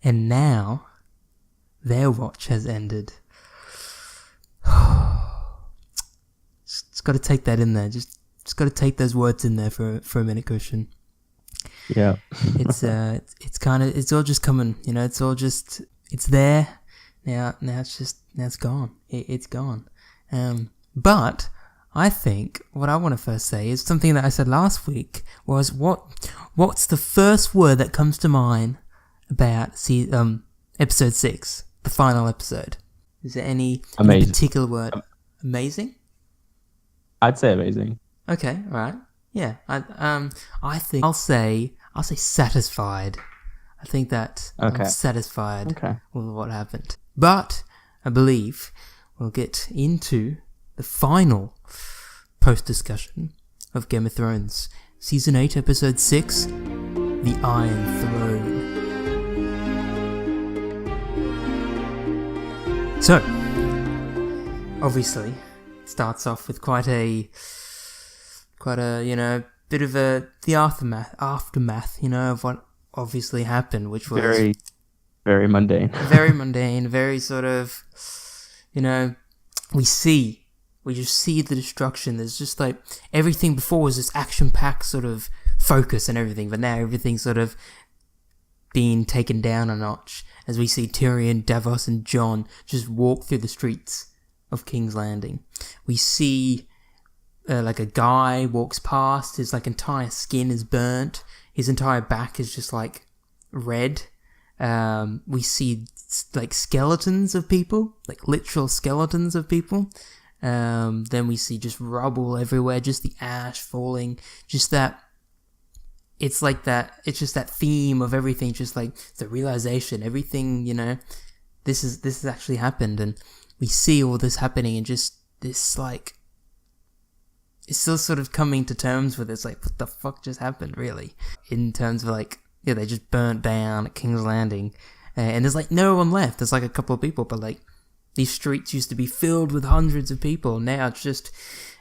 And now, their watch has ended. Just got to take that in there. Just got to take those words in there for a minute, Christian. Yeah. It's it's all just coming, it's all just, it's there. Now it's gone. It's gone. But I think what I want to first say is something that I said last week was what's the first word that comes to mind about episode 6, the final episode? Is there any particular word? Amazing? I'd say amazing. Okay, right. Yeah. I think I'll say satisfied. I think that I'm satisfied with what happened. But I believe we'll get into the final post-discussion of Game of Thrones. Season 8, Episode 6, The Iron Throne. So, obviously, it starts off with quite a bit of the aftermath, of what obviously happened, which was very, very mundane. Very mundane, very sort of, we just see the destruction. There's just like, everything before was this action-packed sort of focus and everything, but now everything's sort of being taken down a notch as we see Tyrion, Davos, and Jon just walk through the streets of King's Landing. We see like a guy walks past, his like entire skin is burnt, his entire back is just like red. We see like skeletons of people, like literal skeletons of people. Then we see just rubble everywhere, just the ash falling, just that. It's like that. It's just that theme of everything, just like the realization, everything. This has actually happened, and we see all this happening, and just this like. It's still sort of coming to terms with it. It's like, what the fuck just happened, really? In terms of like, yeah, they just burnt down at King's Landing, and there's like no one left. There's like a couple of people, but like these streets used to be filled with hundreds of people. Now it's just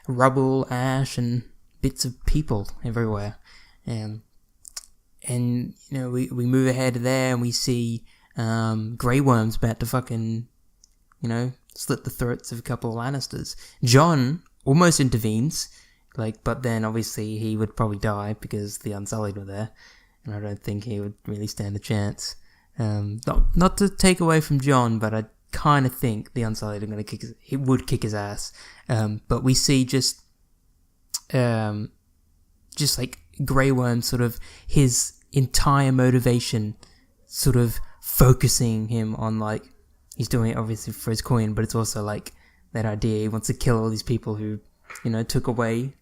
rubble, ash, and bits of people everywhere. And we move ahead there, and we see Grey Worm's about to fucking slit the throats of a couple of Lannisters. Jon almost intervenes, but then obviously he would probably die because the Unsullied were there, and I don't think he would really stand a chance. Not to take away from Jon, but I kind of think the Unsullied are going to kick his ass. But we see just like Grey Worm, sort of his entire motivation, sort of focusing him on like, he's doing it obviously for his queen, but it's also like that idea he wants to kill all these people who, took away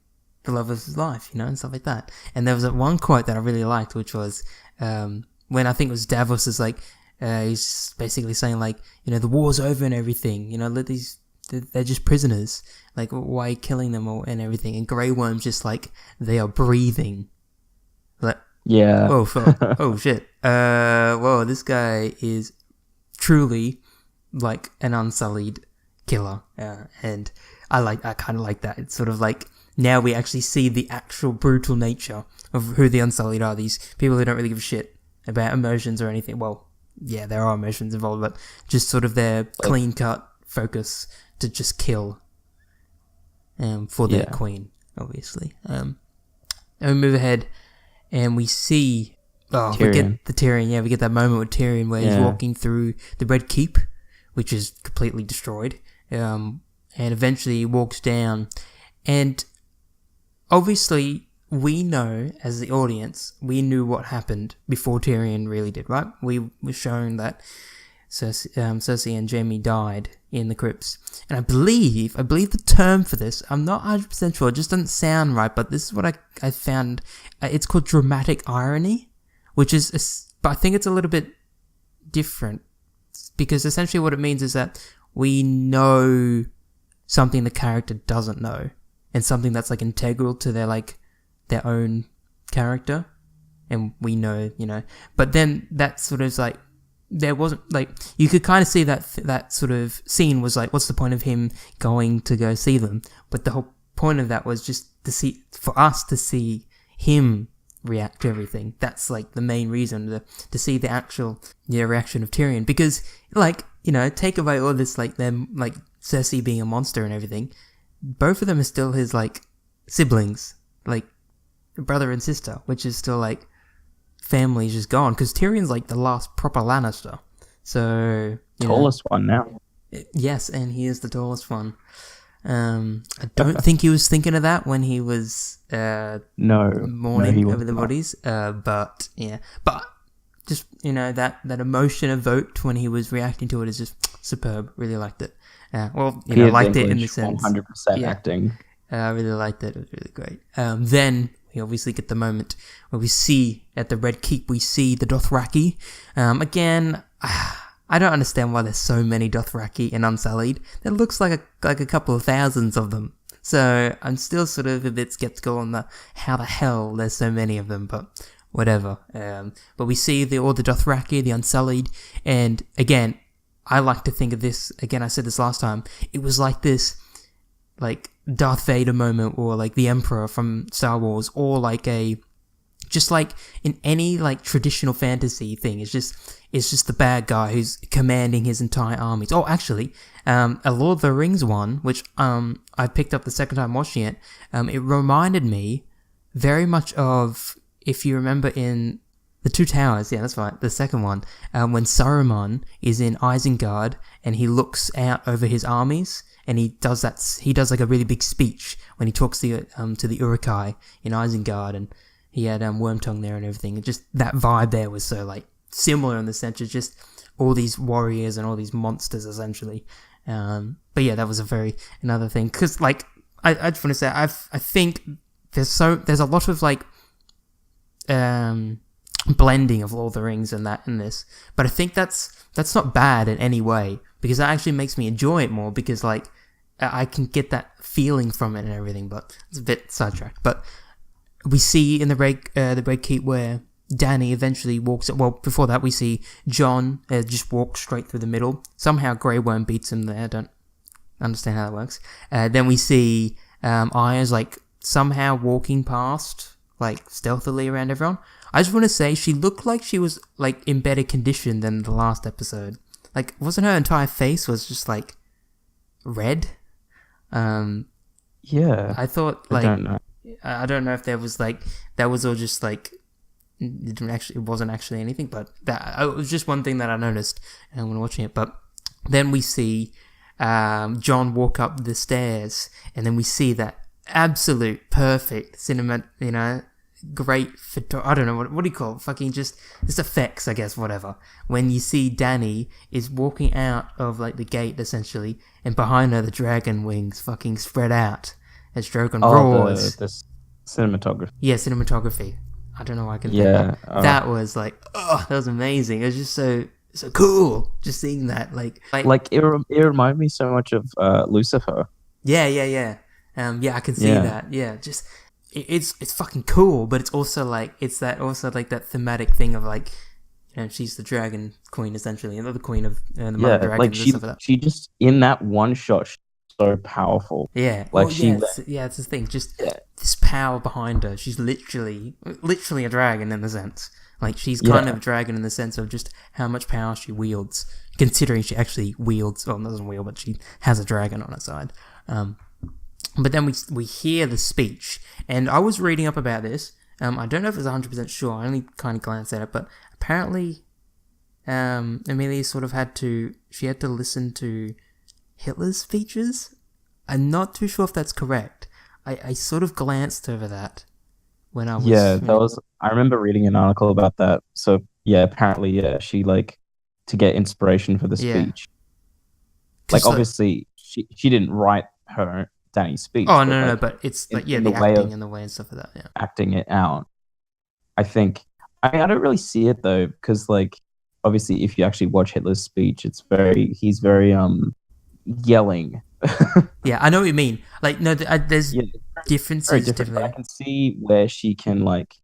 the love of his life, and stuff like that. And there was that one quote that I really liked, which was when I think it was Davos is like, he's basically saying like, the war's over and everything, they're just prisoners, like why are you killing them all and everything? And Grey Worm's just like, they are breathing. Like, yeah. Oh fuck. Oh shit. Whoa, this guy is truly like an Unsullied killer, and I kind of like that. It's sort of like, now we actually see the actual brutal nature of who the Unsullied are. These people who don't really give a shit about emotions or anything. Well, yeah, there are emotions involved, but just sort of their clean-cut focus to just kill for their queen, obviously. And we move ahead, and we see... Tyrion. We get the Tyrion, yeah, we get that moment with Tyrion where he's walking through the Red Keep, which is completely destroyed, and eventually he walks down, and obviously we know, as the audience, we knew what happened before Tyrion really did, right? We were shown that Cersei and Jaime died in the crypts, and I believe the term for this, I'm not 100% sure, it just doesn't sound right, but this is what I found, it's called dramatic irony, which is, but I think it's a little bit different, because essentially what it means is that we know something the character doesn't know, and something that's like integral to their own character, and we know, but then that sort of like, there wasn't like, you could kind of see that sort of scene was like, what's the point of him going to go see them? But the whole point of that was just for us to see him react to everything. That's like the main reason to see the actual reaction of Tyrion, because like, you know, take away all this like them like Cersei being a monster and everything, both of them are still his like siblings, like brother and sister, which is still like family's just gone, because Tyrion's like the last proper Lannister. So Tallest one now. Yes, and he is the tallest one. I don't think he was thinking of that when he was mourning over the bodies. But just, you know, that emotion evoked when he was reacting to it is just superb. Really liked it. Liked it in the sense 100% acting. I really liked it. It was really great. Then we obviously get the moment where we see at the Red Keep, we see the Dothraki. Again, I don't understand why there's so many Dothraki in Unsullied. There looks like a couple of thousands of them. So I'm still sort of a bit skeptical on how the hell there's so many of them, but whatever. But we see all the Dothraki, the Unsullied, and again, I like to think of this, again, I said this last time, it was like this, like, Darth Vader moment, or like the Emperor from Star Wars, or like just like in any like traditional fantasy thing, it's just the bad guy who's commanding his entire armies. Oh, actually, a Lord of the Rings one, which I picked up the second time watching it, it reminded me very much of, if you remember in The Two Towers, yeah, that's right, the second one, when Saruman is in Isengard and he looks out over his armies, and he does like a really big speech when he talks to the Uruk-hai in Isengard, and he had Wormtongue there and everything. And just that vibe there was so like similar in the sense of just all these warriors and all these monsters essentially. But yeah, that was another thing, because like I just want to say I think there's a lot of like blending of Lord of the Rings and that in this, but I think that's not bad in any way, because that actually makes me enjoy it more, because like I can get that feeling from it and everything. But it's a bit sidetracked. But we see in the Red Keep where Dany eventually walks. Well, before that, we see Jon just walk straight through the middle. Somehow Grey Worm beats him there. I don't understand how that works. Then we see Arya's like somehow walking past, like stealthily around everyone. I just want to say she looked like she was like in better condition than the last episode. Like, wasn't her entire face was just like red? Yeah. I thought like I don't know. I don't know if there was like that was all just like it wasn't actually anything, but it was just one thing that I noticed when watching it. But then we see Jon walk up the stairs, and then we see that absolute perfect cinema, you know, great I don't know what do you call it? Fucking just effects, I guess, whatever. When you see Dany is walking out of like the gate essentially, and behind her the dragon wings fucking spread out as Drogon roars. The cinematography. Yeah, cinematography. I don't know why I can think that was like, that was amazing. It was just so cool just seeing that. Like it reminded me so much of Lucifer. Yeah, I can see that. Yeah, just it's fucking cool, but it's also like that thematic thing of like, you know, she's the dragon queen essentially, and the queen of the mother dragons. Like and stuff like that. she just in that one shot, she's so powerful. Yeah, like it's the thing. Just this power behind her. She's literally a dragon in the sense. Like she's kind of a dragon in the sense of just how much power she wields, considering she actually wields. Well, doesn't wield, but she has a dragon on her side. But then we hear the speech, and I was reading up about this. I don't know if it's 100% sure. I only kind of glanced at it, but apparently, Emilia sort of had to listen to Hitler's speeches. I'm not too sure if that's correct. I sort of glanced over that when I was... Yeah, I remember reading an article about that. So, yeah, apparently, she, like, to get inspiration for the speech. Like, obviously, she didn't write her Dany's speech. Oh, no, but it's, like, the acting and the way and stuff like that, yeah. Acting it out. I think... I don't really see it, though, because, like, obviously, if you actually watch Hitler's speech, he's very, yelling. Yeah, I know what you mean. Like, no, there's differences. Very different. I can see where she can like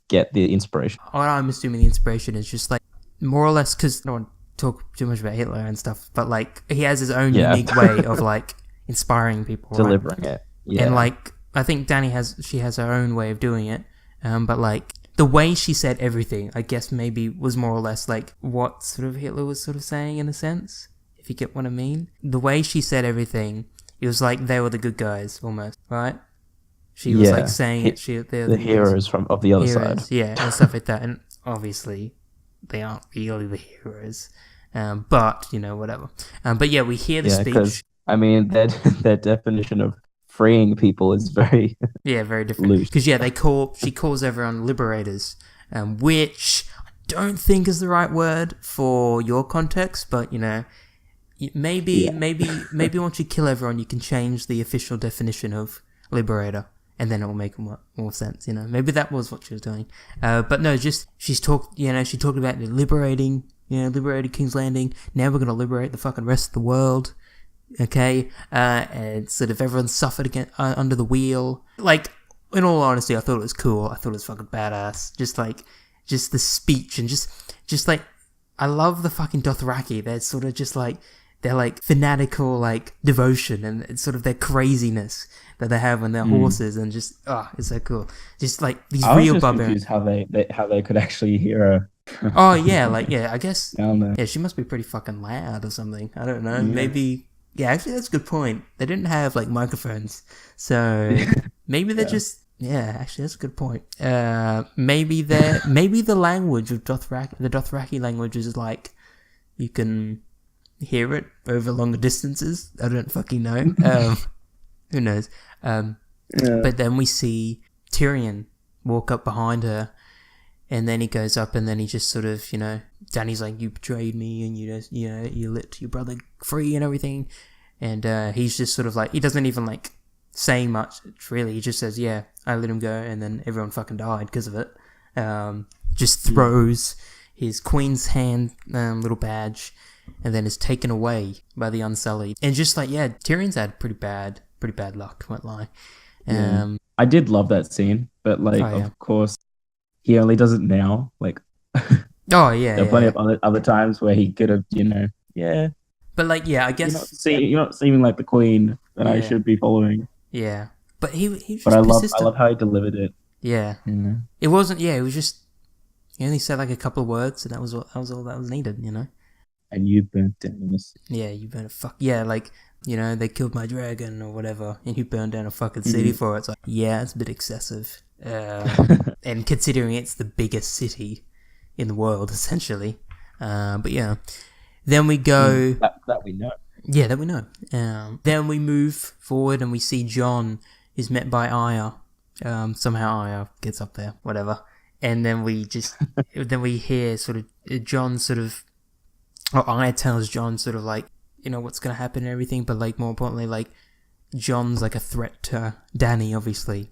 get the inspiration. What I'm assuming the inspiration is just like more or less, because I don't want to talk too much about Hitler and stuff, but like he has his own unique way of like inspiring people, delivering it. Yeah. And like I think Dany has her own way of doing it. But like the way she said everything, I guess maybe was more or less like what sort of Hitler was sort of saying in a sense, if you get what I mean. The way she said everything, it was like they were the good guys almost, right? She was like saying it. They're the heroes of the other side. Yeah, and stuff like that. And obviously, they aren't really the heroes. But whatever. But yeah, we hear the speech. Because I mean, their definition of freeing people is very very different. Because she calls everyone liberators, which I don't think is the right word for your context, but maybe once you kill everyone, you can change the official definition of liberator, and then it will make more sense. Maybe that was what she was doing. But no, just she talked about liberating King's Landing. Now we're gonna liberate the fucking rest of the world. Okay, and sort of everyone suffered again under the wheel. Like, in all honesty, I thought it was cool. I thought it was fucking badass. Just the speech and just like, I love the fucking Dothraki. They're sort of just like, they're like fanatical, like devotion and it's sort of their craziness that they have on their horses, and just it's so cool. Just like these real barbarians. How they could actually hear her. Oh yeah, I guess. Yeah, she must be pretty fucking loud or something. I don't know. Yeah. Maybe. Yeah, actually, that's a good point. They didn't have like microphones, so maybe they're just. Yeah, actually, that's a good point. Maybe the language of Dothraki, the Dothraki language, is like you can hear it over longer distances. I don't fucking know. Who knows? But then we see Tyrion walk up behind her, and then he goes up, and then he just sort of, Dany's like, you betrayed me, and you let your brother free and everything, and he's just sort of like, he doesn't even like say much really. He just says, yeah, I let him go, and then everyone fucking died because of it. Just throws his Queen's Hand little badge, and then is taken away by the Unsullied. And just like, yeah, Tyrion's had pretty bad luck, won't lie. I did love that scene, but of course, he only does it now. Like, oh yeah, there are plenty of other times where he could have, But like, yeah, I guess you're not seeming like the Queen that I should be following. Yeah, but he was just But I persistent. love how he delivered it. Yeah, it wasn't. Yeah, it was just he only said like a couple of words, and that was all that was needed. And you burnt down this. Yeah, you burnt a fuck. Yeah, like they killed my dragon or whatever, and you burned down a fucking city for it. It's like, yeah, it's a bit excessive. And considering it's the biggest city in the world, essentially. But yeah, then we go that we know. Yeah, that we know. Then we move forward and we see Jon is met by Arya. Somehow Arya gets up there, whatever. And then we hear sort of Jon sort of, or Arya tells Jon sort of like, what's going to happen and everything, but like more importantly, like Jon's like a threat to Dany, obviously,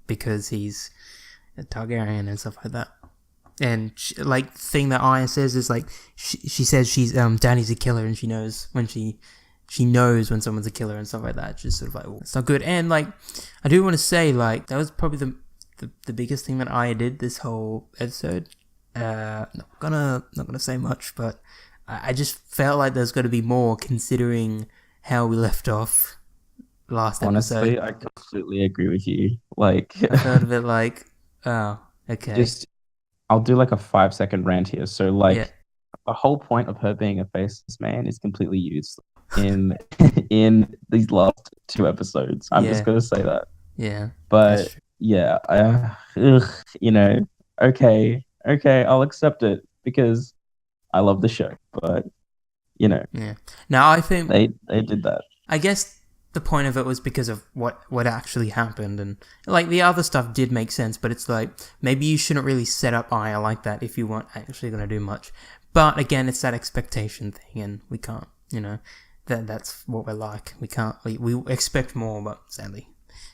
because he's a Targaryen and stuff like that. And like the thing that Arya says is like she says she's Dany's a killer, and she knows when someone's a killer and stuff like that. It's just sort of like, it's not good. And like I do want to say, like, that was probably the biggest thing that Arya did this whole episode. Not gonna say much, but I just felt like there's got to be more, considering how we left off last episode. Honestly, I completely agree with you. Like, I felt a bit like, oh, okay. I'll do like a 5-second rant here. So like, the whole point of her being a faceless man is completely useless in these last 2 episodes. I'm just gonna say that. Yeah. But yeah, okay, I'll accept it because I love the show. But Yeah. Now I think they did that. I guess the point of it was because of what actually happened, and like the other stuff did make sense, but it's like maybe you shouldn't really set up Arya like that if you weren't actually going to do much. But again, it's that expectation thing, and we can't, that's what we're like. We expect more, but sadly,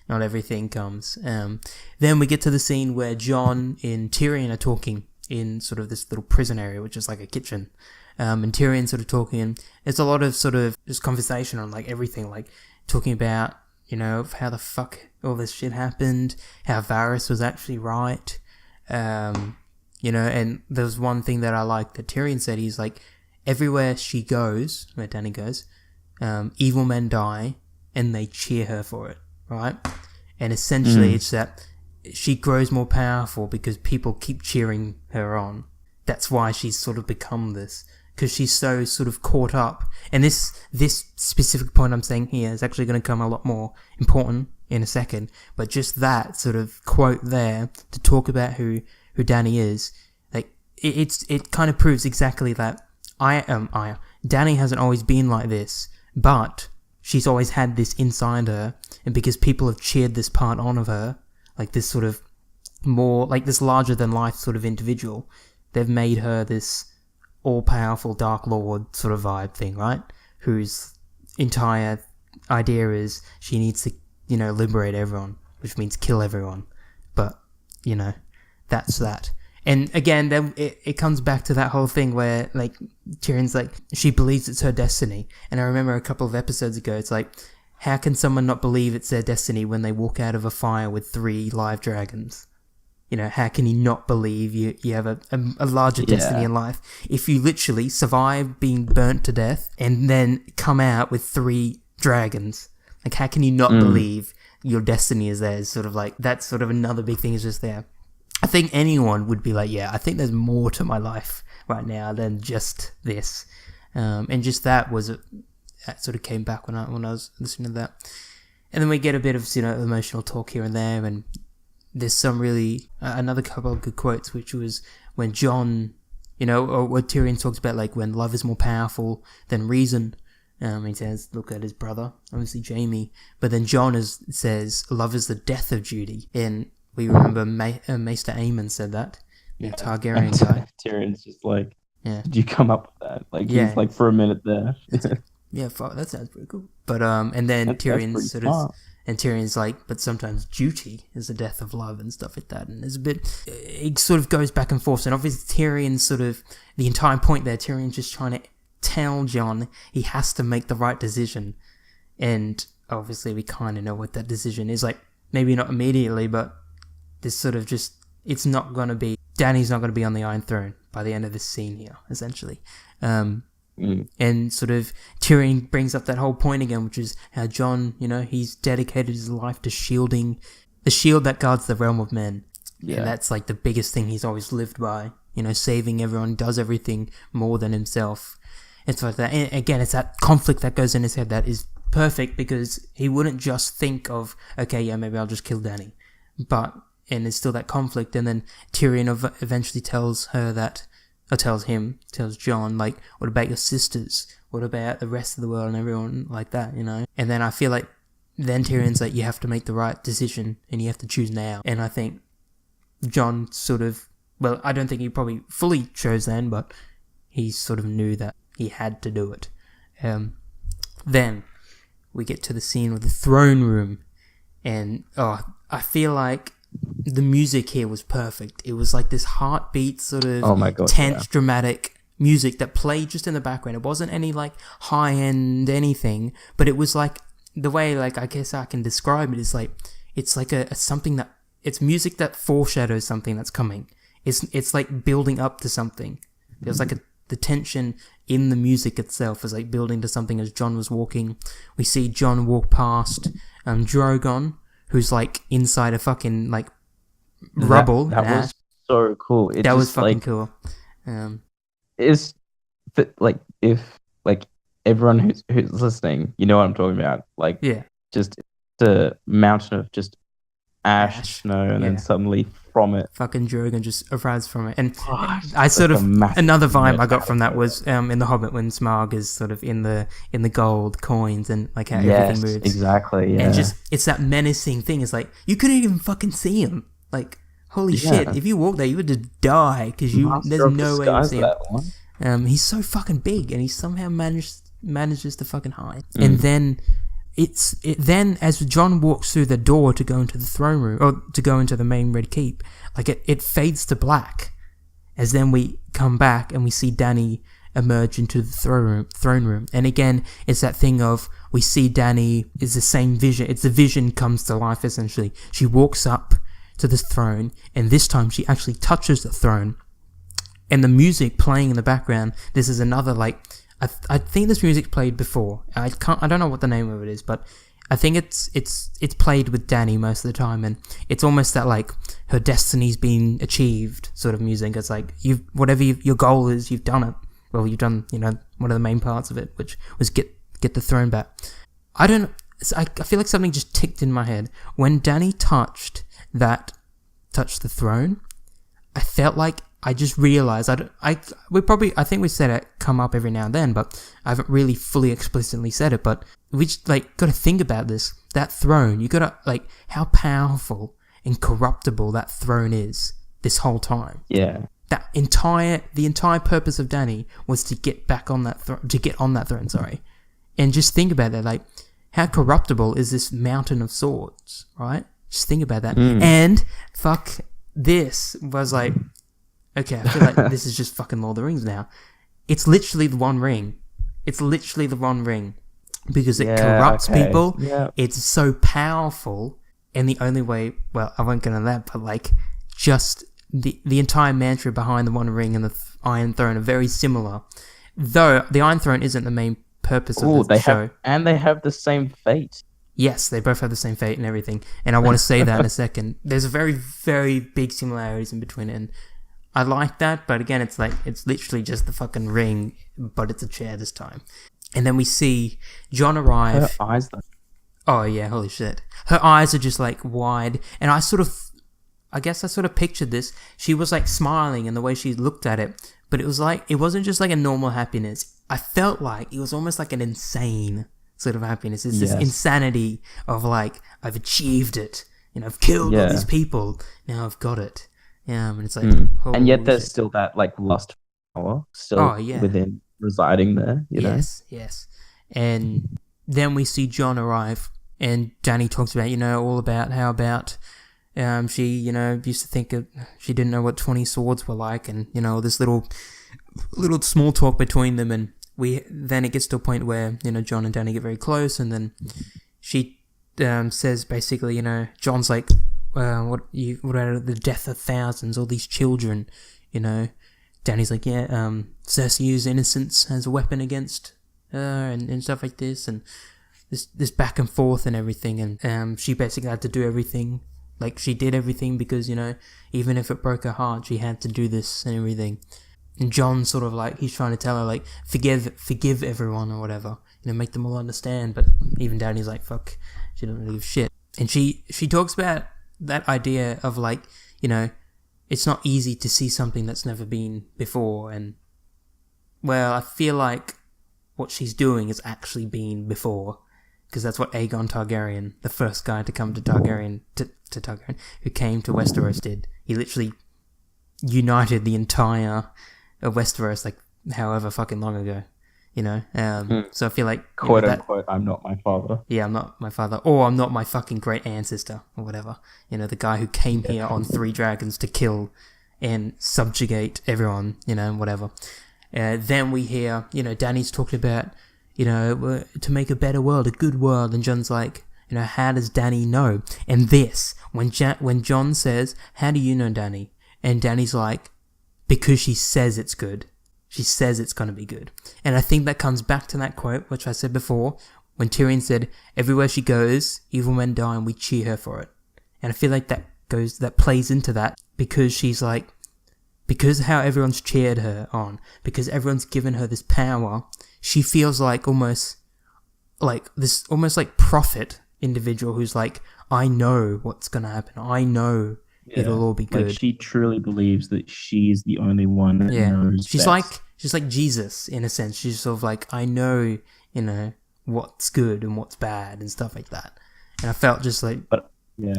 not everything comes. Then we get to the scene where Jon and Tyrion are talking in sort of this little prison area, which is like a kitchen. And Tyrion sort of talking, and it's a lot of sort of just conversation on like everything, like talking about, how the fuck all this shit happened, how Varys was actually right, and there's one thing that I like that Tyrion said. He's like, everywhere she goes, where Dany goes, evil men die, and they cheer her for it, right? And essentially it's that she grows more powerful because people keep cheering her on. That's why she's sort of become this, because she's so sort of caught up. And this specific point I'm saying here is actually going to come a lot more important in a second. But just that sort of quote there to talk about who Dany is, like it kind of proves exactly that Dany hasn't always been like this, but she's always had this inside her, and because people have cheered this part on of her, like this sort of more, like this larger than life sort of individual, they've made her this all-powerful Dark Lord sort of vibe thing, right? Whose entire idea is she needs to, liberate everyone, which means kill everyone. But, that's that. And again, then it comes back to that whole thing where, like, Tyrion's like, she believes it's her destiny. And I remember a couple of episodes ago, it's like, how can someone not believe it's their destiny when they walk out of a fire with 3 live dragons? How can you not believe you have a larger destiny in life if you literally survive being burnt to death and then come out with 3 dragons? Like, how can you not believe your destiny is there? It's sort of like, that's sort of another big thing is just there. I think anyone would be like, yeah, I think there's more to my life right now than just this. And just that sort of came back when I was listening to that. And then we get a bit of, emotional talk here and there, and there's some really, another couple of good quotes, which was when Jon, or what Tyrion talks about, like, when love is more powerful than reason. He says, look at his brother, obviously Jaime. But then Jon says, love is the death of duty. And we remember Maester Aemon said that, the Targaryen guy. Tyrion's just like, did you come up with that? Like, he's like, for a minute there. Yeah, fuck, that sounds pretty cool. But, and then Tyrion's sort of... And Tyrion's like, but sometimes duty is the death of love and stuff like that. And there's a bit, it sort of goes back and forth. And obviously Tyrion's sort of, the entire point there, Tyrion's just trying to tell Jon he has to make the right decision. And obviously we kind of know what that decision is. Like, maybe not immediately, but this sort of just, it's not going to be, Dany's not going to be on the Iron Throne by the end of this scene here, essentially. And sort of Tyrion brings up that whole point again, which is how Jon, he's dedicated his life to shielding the shield that guards the realm of men. Yeah. And that's like the biggest thing he's always lived by, saving everyone, does everything more than himself. It's like that. And again, it's that conflict that goes in his head that is perfect, because he wouldn't just think of, okay, yeah, maybe I'll just kill Dany. And there's still that conflict. And then Tyrion eventually tells Jon, like, what about your sisters? What about the rest of the world and everyone like that, And then I feel like then Tyrion's like, you have to make the right decision and you have to choose now. And I think Jon sort of, well, I don't think he probably fully chose then, but he sort of knew that he had to do it. Then we get to the scene with the throne room, and I feel like the music here was perfect. It was like this heartbeat sort of tense, dramatic music that played just in the background. It wasn't any like high-end anything, but it was like, the way, like, I guess I can describe it is like, it's like a something that, it's music that foreshadows something that's coming. It's like building up to something. There's like the tension in the music itself is like building to something as Jon was walking. We see Jon walk past Drogon, who's like inside a fucking like rubble. That was so cool. That was fucking cool. Is like, if like everyone who's listening, you know what I'm talking about. Like, yeah, just the mountain of just ash, snow, and then suddenly from it, fucking Drogon just arrives from it. And I sort of, another vibe I got from that was in The Hobbit when Smaug is sort of in the gold coins and like how everything moves. Exactly. Yeah. And just, it's that menacing thing. It's like, you couldn't even fucking see him. Like, holy shit, if you walk there, you would just die because there's no way to see him. He's so fucking big, and he somehow manages to fucking hide. And then then as Jon walks through the door to go into the throne room, or to go into the main Red Keep, like it fades to black, as then we come back and we see Dany emerge into the throne room. And again, it's that thing of, we see Dany is the same vision. It's the vision comes to life, essentially. She walks up to this throne, and this time she actually touches the throne. And the music playing in the background, this is another, like, I think this music played before. I don't know what the name of it is, but I think it's played with Dany most of the time, and it's almost that like her destiny's been achieved sort of music. It's like your goal is, you've done it. Well, you've done, you know, one of the main parts of it, which was get the throne back. I feel like something just ticked in my head when Dany touched the throne. I felt like I just realized I think we said it come up every now and then, but I haven't really fully explicitly said it. But we just like got to think about this. That throne, you got to like how powerful and corruptible that throne is this whole time. Yeah. The entire purpose of Dany was to get back on that throne. Sorry, and just think about that. Like, how corruptible is this mountain of swords? Right? Just think about that. And fuck, this was like, okay, I feel like this is just fucking Lord of the Rings now. It's literally the One Ring. Because it corrupts people. Yeah. It's so powerful, and the only way, well, I won't go into that, but like, just the entire mantra behind the One Ring and the Iron Throne are very similar. Though the Iron Throne isn't the main purpose of the show. They have the same fate. Yes, they both have the same fate and everything. And I want to say that in a second. There's a very, very big similarities in between it. And I like that, but again, it's like, it's literally just the fucking ring, but it's a chair this time. And then we see Jon arrive. Her eyes, though. Oh, yeah, holy shit. Her eyes are just like wide. And I guess I sort of pictured this. She was like smiling in the way she looked at it, but it was like, it wasn't just like a normal happiness. I felt like it was almost like an insane sort of happiness. It's this insanity of like, I've achieved it. You know, I've killed all these people. Now I've got it. Yeah, and it's like, and yet there's still that like lust power still within residing there. You know? Yes. And then we see Jon arrive, and Dany talks about, you know, all about how about she, you know, used to think she didn't know what 20 swords were like, and you know, this little small talk between them, and then it gets to a point where, you know, Jon and Dany get very close, and then she says basically, you know, Jon's like, what are the death of thousands, all these children, you know. Dany's like, yeah, Cersei used innocence as a weapon against her, and stuff like this, and this back and forth and everything, and she basically had to do everything. Like, she did everything because, you know, even if it broke her heart, she had to do this and everything. And Jon sort of like, he's trying to tell her, like, forgive everyone or whatever, you know, make them all understand. But even Dany's like, fuck, she doesn't really give shit. And she talks about that idea of like, you know, it's not easy to see something that's never been before. And, well, I feel like what she's doing is actually been before. Because that's what Aegon Targaryen, the first guy to come to Targaryen, who came to Westeros, did. He literally united the entire of Westeros, like, however fucking long ago, you know? So I feel like... Quote unquote, I'm not my father. Yeah, I'm not my father. Or I'm not my fucking great ancestor, or whatever. You know, the guy who came here on 3 dragons to kill and subjugate everyone, you know, whatever. Then we hear, you know, Dany's talking about, you know, to make a better world, a good world, and Jon's like, you know, how does Dany know? And this, when Jon says, how do you know, Dany? And Dany's like, because she says it's good. She says it's going to be good. And I think that comes back to that quote, which I said before, when Tyrion said, everywhere she goes, evil men die and we cheer her for it. And I feel like that plays into that, because she's like, because how everyone's cheered her on, because everyone's given her this power, she feels like almost like prophet individual who's like, I know what's going to happen. I know it'll all be good. Like, she truly believes that she's the only one that knows she's best. She's like Jesus in a sense. She's sort of like, I know, you know, what's good and what's bad and stuff like that. And I felt just like,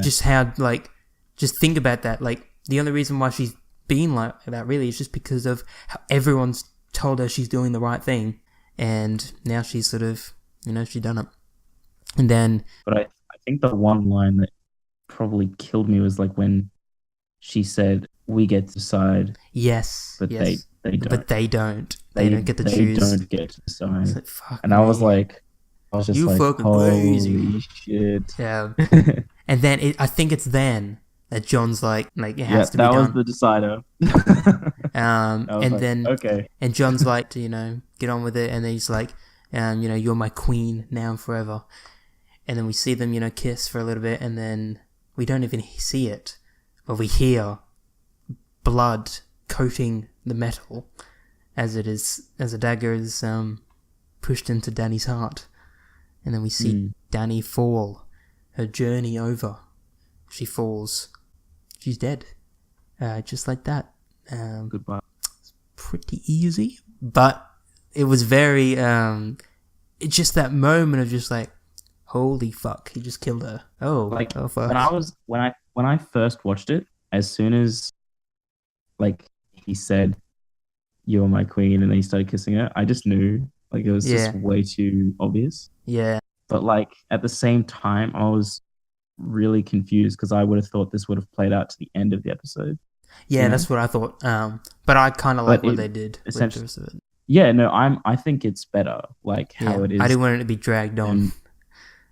just how, like, just think about that. Like, the only reason why she's been like that really is just because of how everyone's told her she's doing the right thing. And now she's sort of, you know, she's done it. And then... But I think the one line that probably killed me was like when she said, we get to decide. Yes. But they don't. But they don't. They don't get to choose. They don't get to decide. Like, fuck and I was just you like, fucking holy crazy. Shit. Yeah. And then I think it's then that Jon's like it has to be done. That was the decider. And then okay. And Jon's like, you know, get on with it. And then he's like, you know, you're my queen now and forever. and then we see them, kiss for a little bit, and then we don't even see it, but we hear blood coating the metal as the dagger is pushed into Dany's heart, and then we see Dany fall. Her journey over. She falls. She's dead. Just like that. Goodbye. Pretty easy, but it was very it's just that moment of just like, holy fuck, he just killed her. Oh fuck. When I first watched it, as soon as like he said you're my queen and then he started kissing her, I just knew, like, it was just way too obvious. Yeah. But like at the same time I was really confused because I would have thought this would have played out to the end of the episode. Yeah, that's what I thought. But I kind of like what they did with the rest of it. Yeah, no, I think it's better, like how it is. I didn't want it to be dragged on,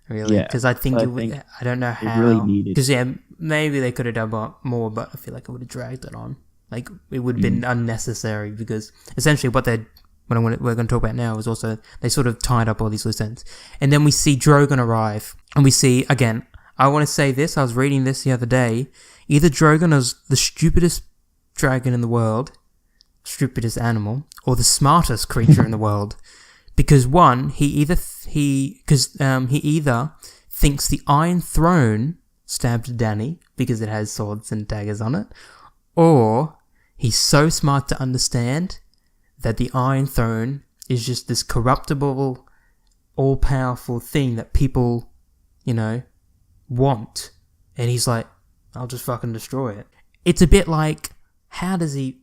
really, because I think I don't know how. It really needed. Because maybe they could have done more, but I feel like it would have dragged it on. Like it would have been unnecessary because essentially what we're going to talk about now is also they sort of tied up all these loose ends, and then we see Drogon arrive, and we see again. I want to say this. I was reading this the other day. Either Drogon is the stupidest dragon in the world, stupidest animal, or the smartest creature in the world, because one, he either thinks the Iron Throne stabbed Dany because it has swords and daggers on it, or he's so smart to understand that the Iron Throne is just this corruptible, all-powerful thing that people, want, and he's like, I'll just fucking destroy it. It's a bit like, how does he,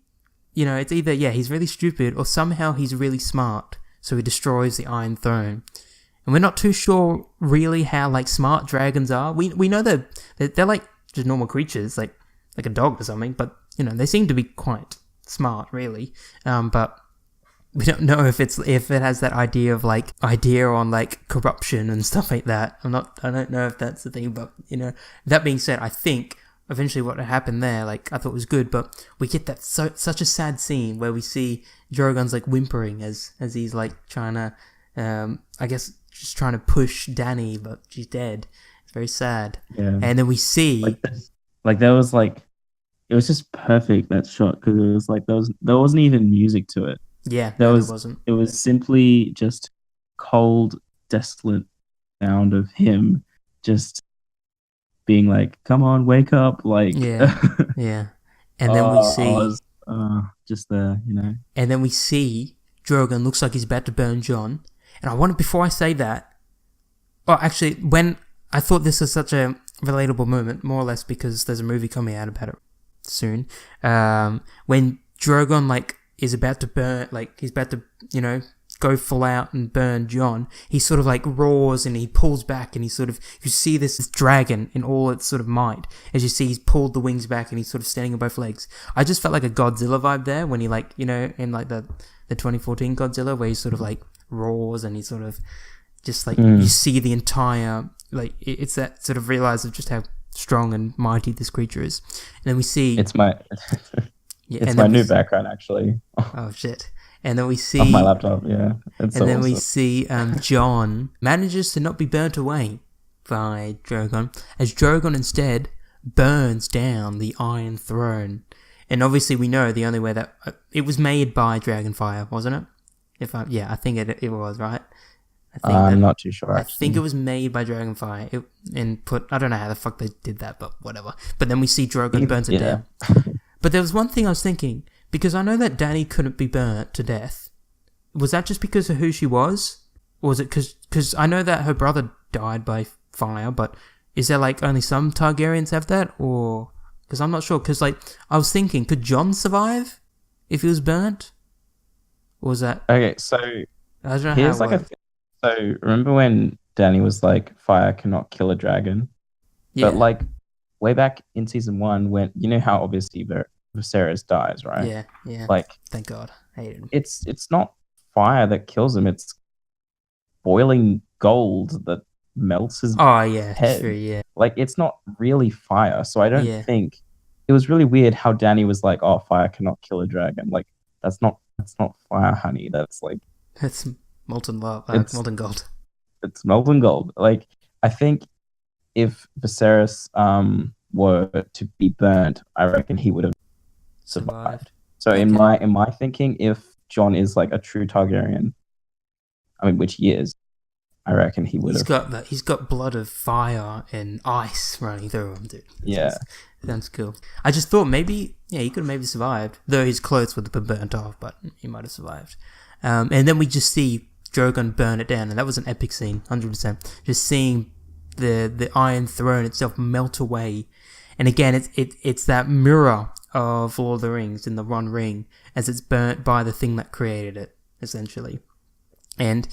it's either, he's really stupid, or somehow he's really smart, so he destroys the Iron Throne. And we're not too sure really how, like, smart dragons are. We know they're like just normal creatures, like a dog or something, but, they seem to be quite smart, really. But we don't know if it has that idea on like corruption and stuff like that. I don't know if that's the thing, but that being said, I think eventually what happened there, like, I thought was good, but we get that such a sad scene where we see Drogon's like whimpering as he's like trying to, I guess just trying to push Dany, but she's dead. It's very sad. Yeah. And then we see like there was like, it was just perfect, that shot, because it was like there wasn't even music to it. Yeah, there wasn't. It was simply just cold, desolate sound of him just being like, "Come on, wake up!" Like, yeah. And then we see just there, And then we see Drogon looks like he's about to burn Jon. And before I say that, actually, when I thought this was such a relatable moment, more or less because there's a movie coming out about it soon. When Drogon like is about to burn, like he's about to, go full out and burn Jon, he sort of like roars and he pulls back and you see this dragon in all its sort of might. As you see, he's pulled the wings back and he's sort of standing on both legs. I just felt like a Godzilla vibe there when he like, in like the 2014 Godzilla where he sort of like roars and he sort of just like, you see the entire, like, it's that sort of realize of just how strong and mighty this creature is. And then we see... It's my... it's my new background, actually. Oh, shit. And then we see... On my laptop, yeah. We see Jon manages to not be burnt away by Drogon, as Drogon instead burns down the Iron Throne. And obviously we know the only way that... it was made by Dragonfire, wasn't it? I think it was, right? I'm not too sure, actually. I think it was made by Dragonfire. I don't know how the fuck they did that, but whatever. But then we see Drogon burns it down. But there was one thing I was thinking, because I know that Dany couldn't be burnt to death. Was that just because of who she was? Or was it because I know that her brother died by fire, but is there like only some Targaryens have that? Or, because I'm not sure, because like, I was thinking, could Jon survive if he was burnt? Or was that... Okay, so I don't know here's how it like so remember when Dany was like, fire cannot kill a dragon? Yeah. But like, way back in season 1, when how obviously Viserys dies, right? Yeah. Like, thank God, I hate him. It's not fire that kills him; it's boiling gold that melts his head. True, yeah. Like, it's not really fire, so I don't think it was really weird how Dany was like, "Oh, fire cannot kill a dragon." Like, that's not fire, honey. That's like it's molten lava, molten gold. It's molten gold. Like, I think if Viserys were to be burnt, I reckon he would have survived. So Okay. in my thinking, if Jon is like a true Targaryen, I mean, which he is, I reckon he would have. He's got blood of fire and ice running through him, dude. Sounds cool. I just thought maybe, he could have maybe survived, though his clothes would have been burnt off, but he might have survived. And then we just see Drogon burn it down, and that was an epic scene, 100%. Just seeing the Iron Throne itself melt away, and again, it's that mirror of Lord of the Rings in the One Ring as it's burnt by the thing that created it, essentially. And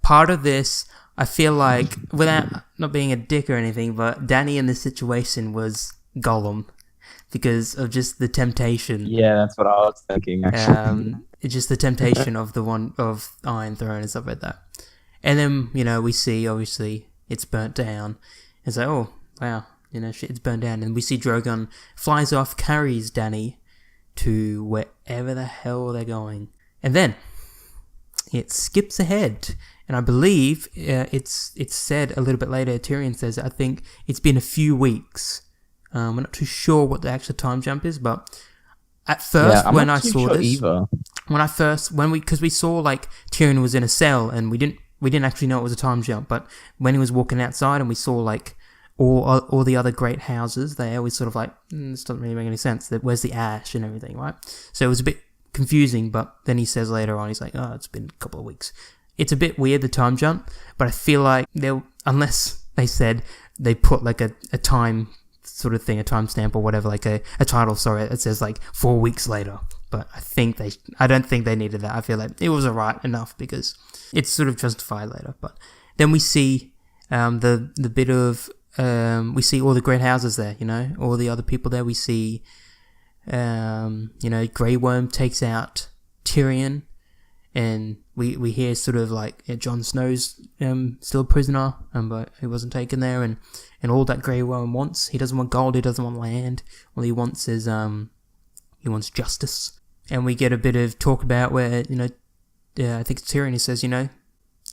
part of this, I feel like, without not being a dick or anything, but Dany in this situation was Gollum because of just the temptation. Yeah, that's what I was thinking. Actually, it's just the temptation of Iron Throne and stuff like that. And then we see obviously it's burnt down. It's like, oh wow, shit, it's burnt down, and we see Drogon flies off, carries Dany to wherever the hell they're going, and then it skips ahead, and I believe it's said a little bit later. Tyrion says, I think it's been a few weeks. We're not too sure what the actual time jump is, but at first when I saw this, because we saw like Tyrion was in a cell, and we didn't actually know it was a time jump, but when he was walking outside and we saw like all the other great houses, they always sort of like, this doesn't really make any sense. Where's the ash and everything, right? So it was a bit confusing, but then he says later on, he's like, oh, it's been a couple of weeks. It's a bit weird, the time jump, but I feel like unless they said they put like a time sort of thing, a timestamp or whatever, like a title, it says like 4 weeks later, but I don't think they needed that. I feel like it was alright enough because it's sort of justified later. But then we see the bit of we see all the great houses there, all the other people there. We see Grey Worm takes out Tyrion, and we hear sort of like Jon Snow's still a prisoner, but he wasn't taken there, and all that Grey Worm wants, he doesn't want gold, he doesn't want land. All he wants is he wants justice. And we get a bit of talk about where I think Tyrion says,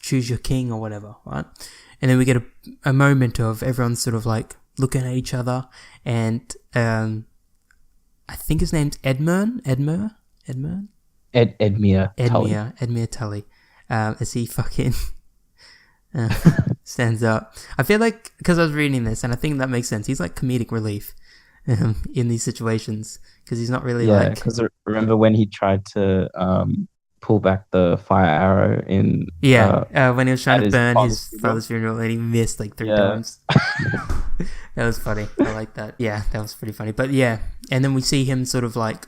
choose your king or whatever, right? And then we get a moment of everyone sort of like looking at each other, and I think his name's Edmure Tully, as he fucking stands up. I feel like, because I was reading this, and I think that makes sense, he's like comedic relief in these situations, because he's not really like... Yeah, because remember when he tried to pull back the fire arrow in... when he was trying to burn his father's funeral, and he missed like 3 times. That was funny. I like that. Yeah, that was pretty funny. But yeah, and then we see him sort of like,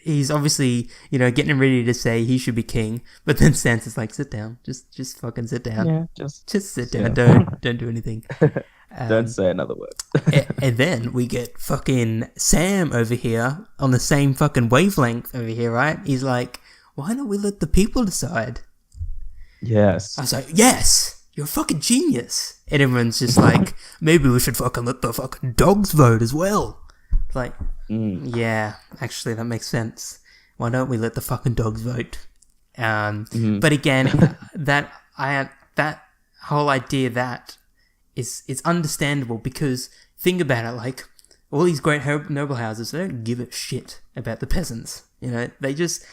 he's obviously, getting ready to say he should be king, but then Sansa's like, sit down, just fucking sit down. Yeah, just sit down. Don't do anything. Don't say another word. And then we get fucking Sam over here on the same fucking wavelength over here, right? He's like, why don't we let the people decide? Yes. I was like, yes! You're a fucking genius. And everyone's just like, maybe we should fucking let the fucking dogs vote as well. It's like, yeah, actually that makes sense. Why don't we let the fucking dogs vote? But again, that whole idea that is understandable, because think about it, like all these great noble houses, they don't give a shit about the peasants. They just,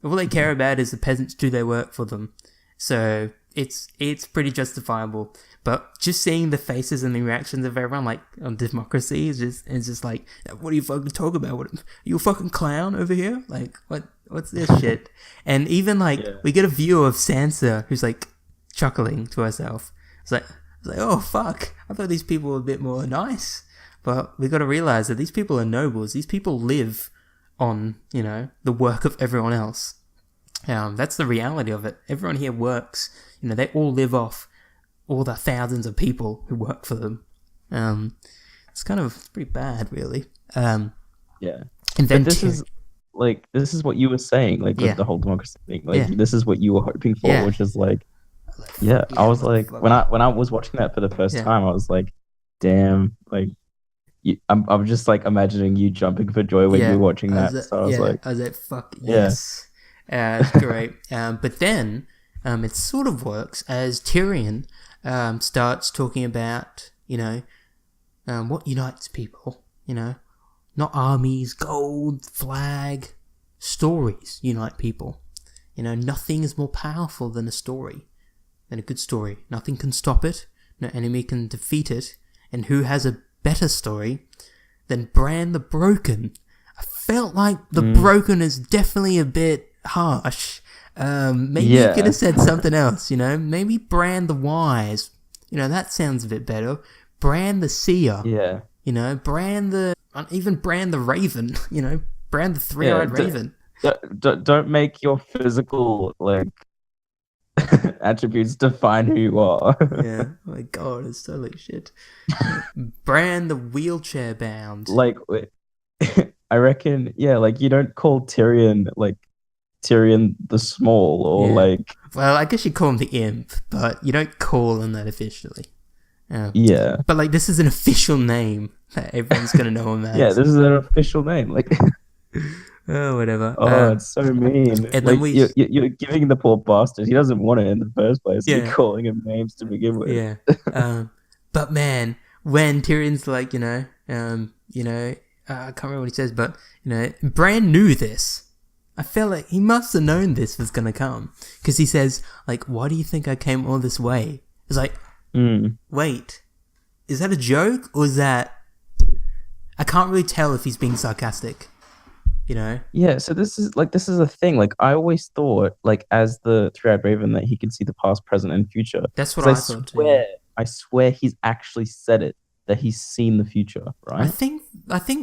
all they care about is the peasants do their work for them. So it's pretty justifiable. But just seeing the faces and the reactions of everyone, like, on democracy is just like, what are you fucking talking about? What, are you a fucking clown over here? Like, what's this shit? And even like, we get a view of Sansa who's like chuckling to herself. It's like, oh fuck, I thought these people were a bit more nice. But we got to realize that these people are nobles. These people live on, the work of everyone else. That's the reality of it. Everyone here works. They all live off all the thousands of people who work for them. It's pretty bad, really. Yeah. And then this is what you were saying, like with the whole democracy thing. Like this is what you were hoping for, which is like, I was like, when I was watching that for the first time, I was like, damn, like, I'm just like imagining you jumping for joy when you were watching that. So I was like, fuck yes. It's great. But then it sort of works as Tyrion starts talking about, what unites people, not armies, gold, flag, stories unite people. Nothing is more powerful than a story, than a good story. Nothing can stop it, no enemy can defeat it, and who has a better story than Bran the Broken? I felt like the Broken is definitely a bit harsh. Maybe you could have said something else, maybe Bran the Wise, that sounds a bit better. Bran the Seer, even Bran the Raven, Bran the three-eyed raven. Don't make your physical attributes define who you are. Yeah, oh my god, it's totally shit. Bran the wheelchair bound. I reckon, you don't call Tyrion Tyrion the Small or Well, I guess you call him the Imp, but you don't call him that officially. But this is an official name that everyone's gonna know him as. Yeah, this is an official name. Oh, whatever. Oh, it's so mean. And then you're giving the poor bastard. He doesn't want it in the first place. Yeah. You're calling him names to begin with. Yeah. But man, when Tyrion's I can't remember what he says, but Bran knew this. I felt like he must have known this was gonna come, because he says, why do you think I came all this way? It's wait, is that a joke, or is that... I can't really tell if he's being sarcastic, Yeah, so this is a thing. I always thought, as the Three-Eyed Raven, that he can see the past, present, and future. That's what I thought too. I swear he's actually said it, that he's seen the future, right? I think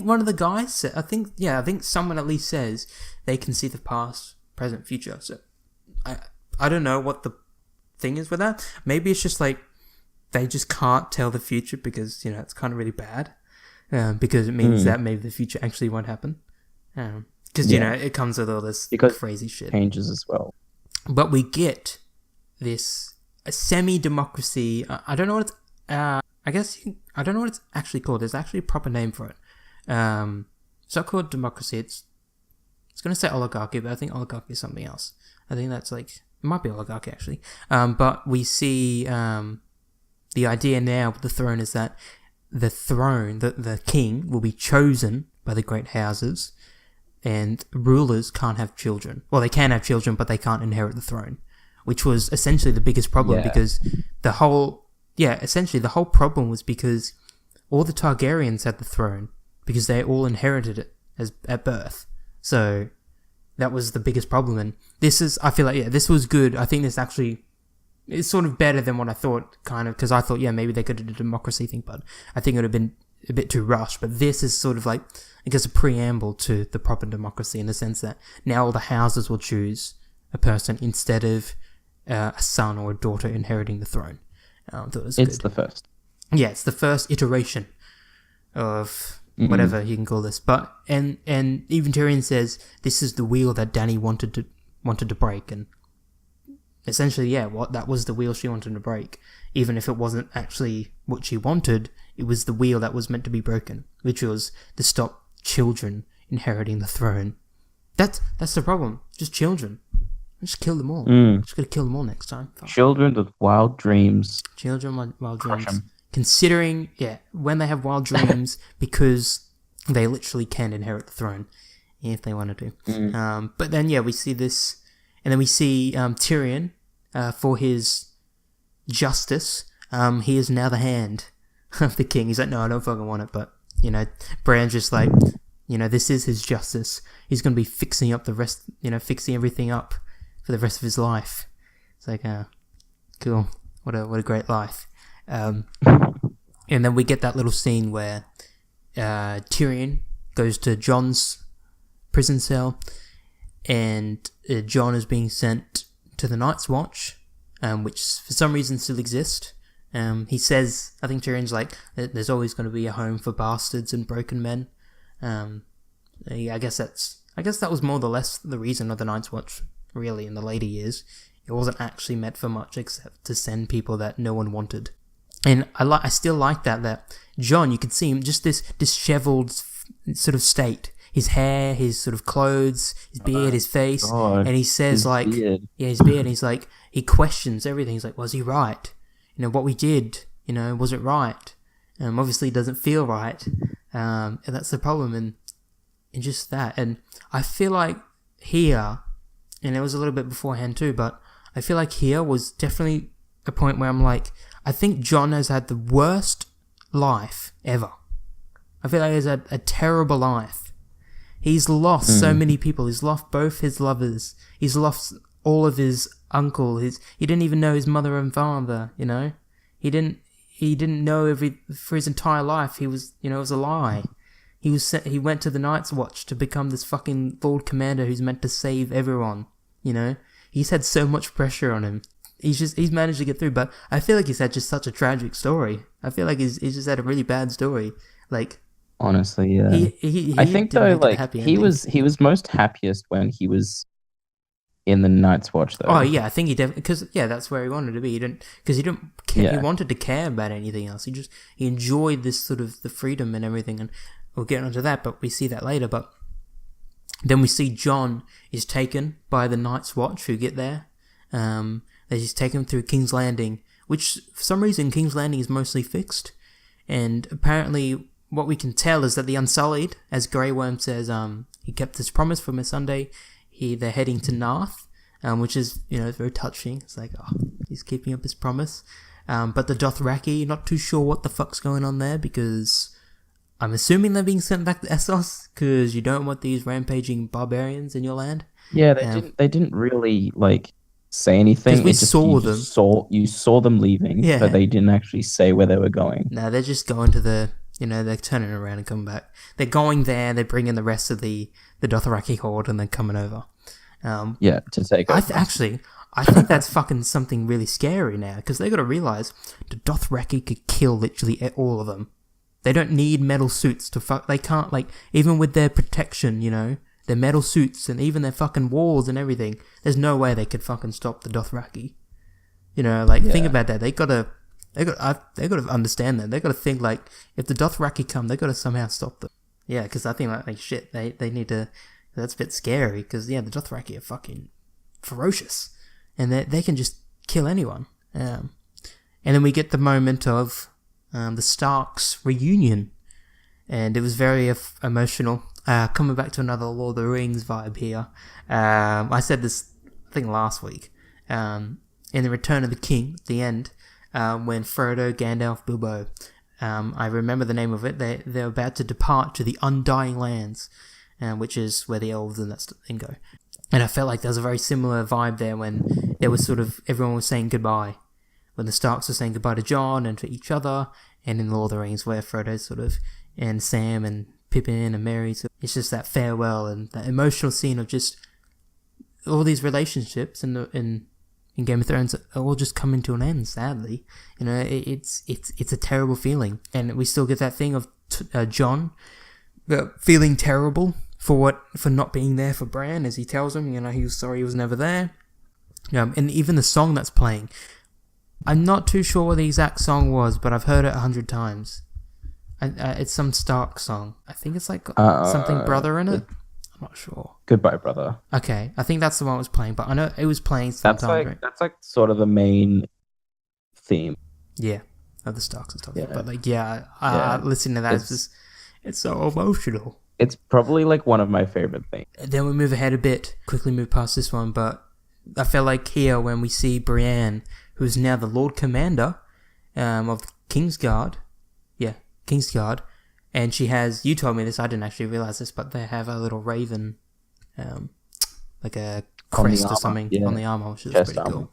one of the guys said, I think someone at least says they can see the past, present, future. So I don't know what the thing is with that. Maybe it's just they just can't tell the future because, it's kind of really bad. Because it means that maybe the future actually won't happen. Because, it comes with all this crazy shit. Changes as well. But we get this semi-democracy. I don't know what it's... I don't know what it's actually called. There's actually a proper name for it. It's not called democracy. It's going to say oligarchy, but I think oligarchy is something else. I think that's it might be oligarchy actually. But we see the idea now with the throne is that the throne, the king, will be chosen by the great houses, and rulers can't have children. Well, they can have children, but they can't inherit the throne, which was essentially the biggest problem because essentially the whole problem was because all the Targaryens had the throne because they all inherited it at birth. So that was the biggest problem, and I feel like this was good. I think this actually is sort of better than what I thought, kind of, because I thought maybe they could have did a democracy thing, but I think it would have been a bit too rushed. But this is sort of I guess a preamble to the proper democracy, in the sense that now all the houses will choose a person instead of a son or a daughter inheriting the throne. I thought it was good. It's the first. Yeah, it's the first iteration of whatever you can call this. But and even Tyrion says this is the wheel that Dany wanted to break, and essentially, that was the wheel she wanted to break. Even if it wasn't actually what she wanted, it was the wheel that was meant to be broken, which was to stop children inheriting the throne. That's the problem. Just children. Just kill them all. Just gotta kill them all next time. Fuck. Children with wild dreams. Children with wild dreams. Considering, when they have wild dreams, because they literally can inherit the throne if they wanted to. But then, we see this, and then we see Tyrion, for his justice, he is now the hand of the king. He's like, no, I don't fucking want it, but, Bran's just this is his justice. He's going to be fixing up the rest, fixing everything up for the rest of his life. It's like, cool. What a great life. And then we get that little scene where Tyrion goes to Jon's prison cell, and Jon is being sent to the Night's Watch, which for some reason still exists. He says, I think Tyrion's there's always going to be a home for bastards and broken men. I guess that was more or less the reason of the Night's Watch, really, in the later years. It wasn't actually meant for much except to send people that no one wanted. And I still like that Jon, you can see him just this disheveled sort of state. his hair, his sort of clothes, his beard, his face, God, and he says his like, beard. yeah, his beard. And he's like, he questions everything. He's like, was he right? You know, what we did, you know, was it right? Obviously, it doesn't feel right, and that's the problem. And just that, and I feel like here, and it was a little bit beforehand too, but I feel like here was definitely a point where I'm like, I think Jon has had the worst life ever. I feel like he's had a terrible life. He's lost so many people. He's lost both his lovers. He's lost all of his uncle. He didn't even know his mother and father. You know, he didn't know for his entire life. He was, you know, it was a lie. He went to the Night's Watch to become this fucking Lord Commander who's meant to save everyone. You know, he's had so much pressure on him. He's managed to get through, but I feel like he's had just such a tragic story. I feel like he's just had a really bad story. Like, honestly, yeah. He I think though, like he was most happiest when he was in the Night's Watch, though. Oh yeah, I think he definitely, because that's where he wanted to be. He didn't care. Yeah. He wanted to care about anything else. He enjoyed this sort of the freedom and everything, and we'll get onto that, but we see that later. But then we see Jon is taken by the Night's Watch who get there. He's taken through King's Landing, which for some reason King's Landing is mostly fixed, and apparently what we can tell is that the Unsullied, as Grey Worm says, he kept his promise from Missandei. They're heading to Naath, which is, you know, very touching. It's like, oh, he's keeping up his promise. But the Dothraki, not too sure what the fuck's going on there, because I'm assuming they're being sent back to Essos, because you don't want these rampaging barbarians in your land. Yeah, they didn't really like say anything. We saw them. You saw them leaving, yeah. But they didn't actually say where they were going. No, they're just going to the, you know, they're turning around and coming back. They're going there, they're bringing the rest of the Dothraki horde, and then coming over. Yeah, to take over. I think that's fucking something really scary now, because they got to realize the Dothraki could kill literally all of them. They don't need metal suits to fuck. They can't, like, even with their protection, you know, their metal suits and even their fucking walls and everything, there's no way they could fucking stop the Dothraki. You know, like, think about that. They gotta understand that. They gotta think, like, if the Dothraki come, they gotta somehow stop them. Yeah, because I think, like, shit, they need to. That's a bit scary, because, yeah, the Dothraki are fucking ferocious, and they can just kill anyone. And then we get the moment of the Starks reunion, and it was very emotional. Coming back to another Lord of the Rings vibe here. I said this thing last week. In the Return of the King, at the end, when Frodo, Gandalf, Bilbo, I remember the name of it. They're about to depart to the Undying Lands, which is where the elves and that thing go. And I felt like there was a very similar vibe there when there was sort of everyone was saying goodbye. When the Starks were saying goodbye to Jon and to each other, and in Lord of the Rings where Frodo sort of, and Sam and Pippin and Merry, so it's just that farewell and that emotional scene of just all these relationships in Game of Thrones are all just coming to an end, sadly. You know, it's a terrible feeling, and we still get that thing of Jon feeling terrible for not being there for Bran, as he tells him, you know, he was sorry he was never there. And even the song that's playing, I'm not too sure what the exact song was, but I've heard it 100 times. It's some Stark song. I think it's like something brother in it. I'm not sure. Goodbye, brother. Okay, I think that's the one I was playing, but I know it was playing sometime. That's like sort of the main theme. Yeah, of the Starks and stuff. Yeah. But like, listening to that, it's so emotional. It's probably like one of my favorite things. Then we move ahead a bit, quickly move past this one, but I felt like here when we see Brienne, who's now the Lord Commander of Kingsguard. Yeah, Kingsguard. And she has, you told me this, I didn't actually realize this, but they have a little raven, like a crest or something on the armor, which is pretty cool.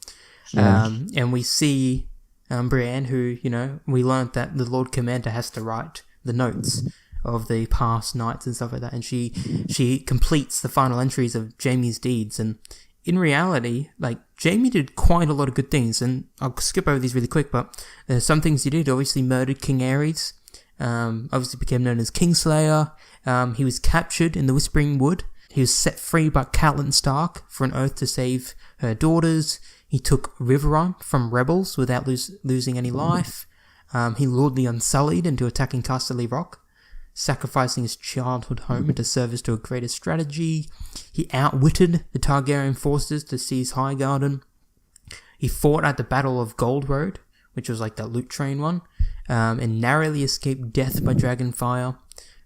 And we see Brienne, who, you know, we learned that the Lord Commander has to write the notes of the past nights and stuff like that, and she completes the final entries of Jaime's deeds. And in reality, like, Jaime did quite a lot of good things, and I'll skip over these really quick, but there's some things he did. Obviously murdered King Aerys, obviously became known as Kingslayer. He was captured in the Whispering Wood. He was set free by Catelyn Stark for an oath to save her daughters. He took Riverrun from rebels without losing any life. He lured the Unsullied into attacking Casterly Rock. sacrificing his childhood home into service to a greater strategy. He outwitted the Targaryen forces to seize Highgarden. He fought at the Battle of Gold Road, which was like that loot train one, and narrowly escaped death by dragonfire.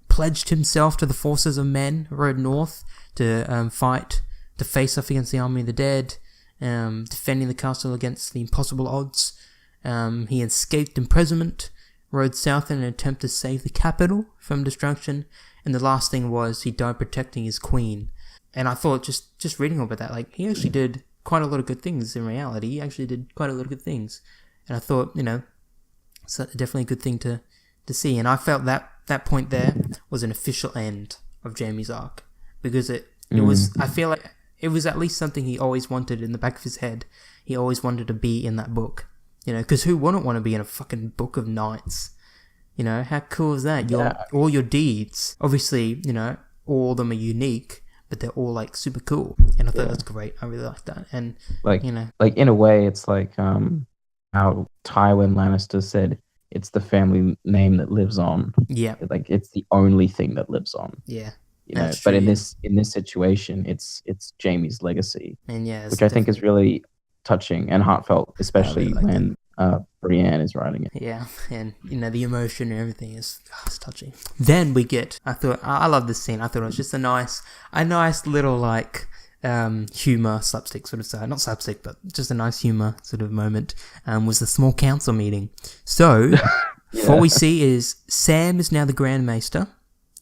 Pledged himself to the forces of men, rode north to fight, to face off against the army of the dead, defending the castle against the impossible odds. He escaped imprisonment, rode south in an attempt to save the capital from destruction, and the last thing was he died protecting his queen. And I thought, just reading about that, like, he actually did quite a lot of good things in reality. He actually did quite a lot of good things. And I thought, it's definitely a good thing to see. And I felt that point there was an official end of Jaime's arc. Because it was, I feel like it was at least something he always wanted in the back of his head. He always wanted to be in that book. Because who wouldn't want to be in a fucking book of knights? How cool is that? All your deeds, obviously, all of them are unique, but they're all like super cool. And I thought that's great. I really like that. And like in a way, it's like how Tywin Lannister said, it's the family name that lives on. Yeah, like it's the only thing that lives on. Yeah, but true, in this situation, it's Jaime's legacy, and which I think is really touching and heartfelt, especially when Brienne is writing it. Yeah, and the emotion and everything is it's touching. Then we get, I love this scene. I thought it was just a nice little like humor, slapstick sort of side, not slapstick, but just a nice humor sort of moment. Was the small council meeting. So what we see is Sam is now the Grand Maester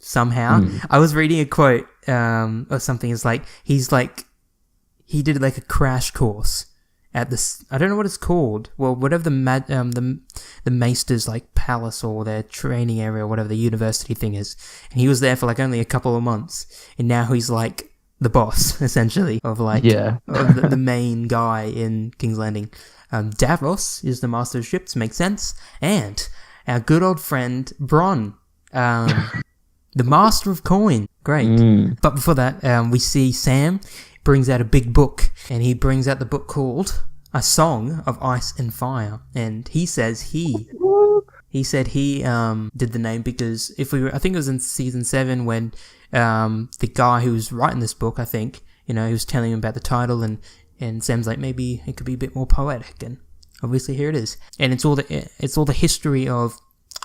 somehow. I was reading a quote or something. It's like he did like a crash course at this, I don't know what it's called. Well, whatever the Maester's like palace or their training area or whatever the university thing is, and he was there for like only a couple of months, and now he's like the boss essentially of like of the main guy in King's Landing. Davos is the master of ships, makes sense, and our good old friend Bronn, the master of coin, great. But before that, we see Sam brings out a big book, and he brings out the book called A Song of Ice and Fire, and he says he did the name because I think it was in season 7 when the guy who was writing this book, I think, he was telling him about the title, and Sam's like, maybe it could be a bit more poetic, and obviously here it is, and it's all the history of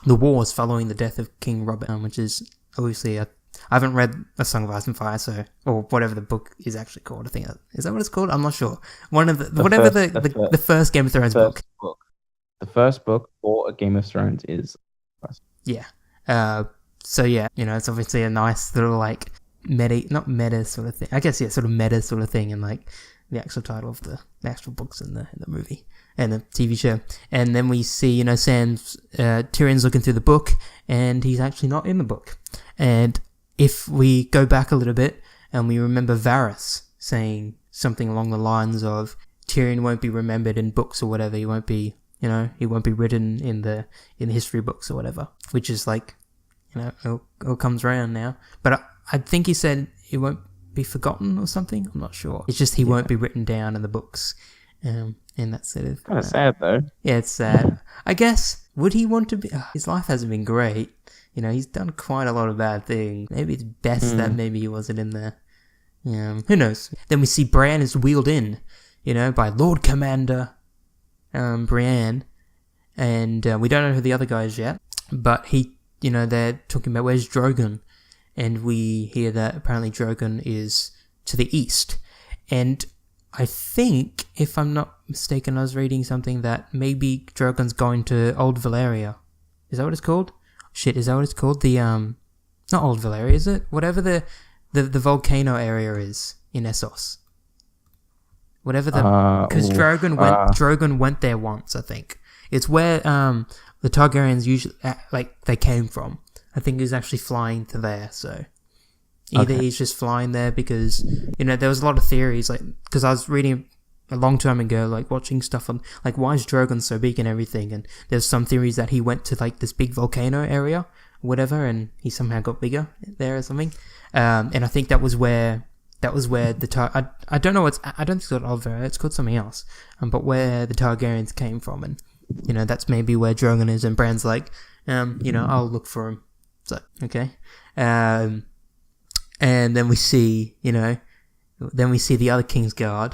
the wars following the death of King Robert, which is obviously I haven't read A Song of Ice and Fire, or whatever the book is actually called. I think is that what it's called? I'm not sure. One of the first Game of Thrones book. The first book for a Game of Thrones is. Yeah. So yeah, it's obviously a nice little like not meta sort of thing. I guess sort of meta sort of thing, and like the actual title of the actual books in the movie and the TV show. And then we see Sam's Tyrion's looking through the book, and he's actually not in the book. And if we go back a little bit and we remember Varys saying something along the lines of Tyrion won't be remembered in books or whatever, he won't be written in the history books or whatever, which is like, it all comes around now. But I think he said it won't be forgotten or something. I'm not sure. It's just he won't be written down in the books. And that's sort of kind of sad though. Yeah, it's sad. I guess, would he want to be? His life hasn't been great. He's done quite a lot of bad things. Maybe it's best that maybe he wasn't in there. Who knows? Then we see Bran is wheeled in, by Lord Commander Brienne, and we don't know who the other guy is yet, but they're talking about where's Drogon, and we hear that apparently Drogon is to the east, and I think, if I'm not mistaken, I was reading something that maybe Drogon's going to Old Valyria. Is that what it's called? Shit, is that what it's called? The, not Old Valyria, is it? Whatever the volcano area is in Essos. Whatever because Drogon went there once, I think. It's where, the Targaryens usually, they came from. I think he's actually flying to there, so. Either he's just flying there because, there was a lot of theories, because I was reading a long time ago, watching stuff on, why is Drogon so big and everything, and there's some theories that he went to, this big volcano area, whatever, and he somehow got bigger there or something, and I think that was where the I don't know I don't think it's called Olvera, it's called something else, but where the Targaryens came from, and, that's maybe where Drogon is, and Bran's like, I'll look for him, So, okay. And then we see, the other Kingsguard,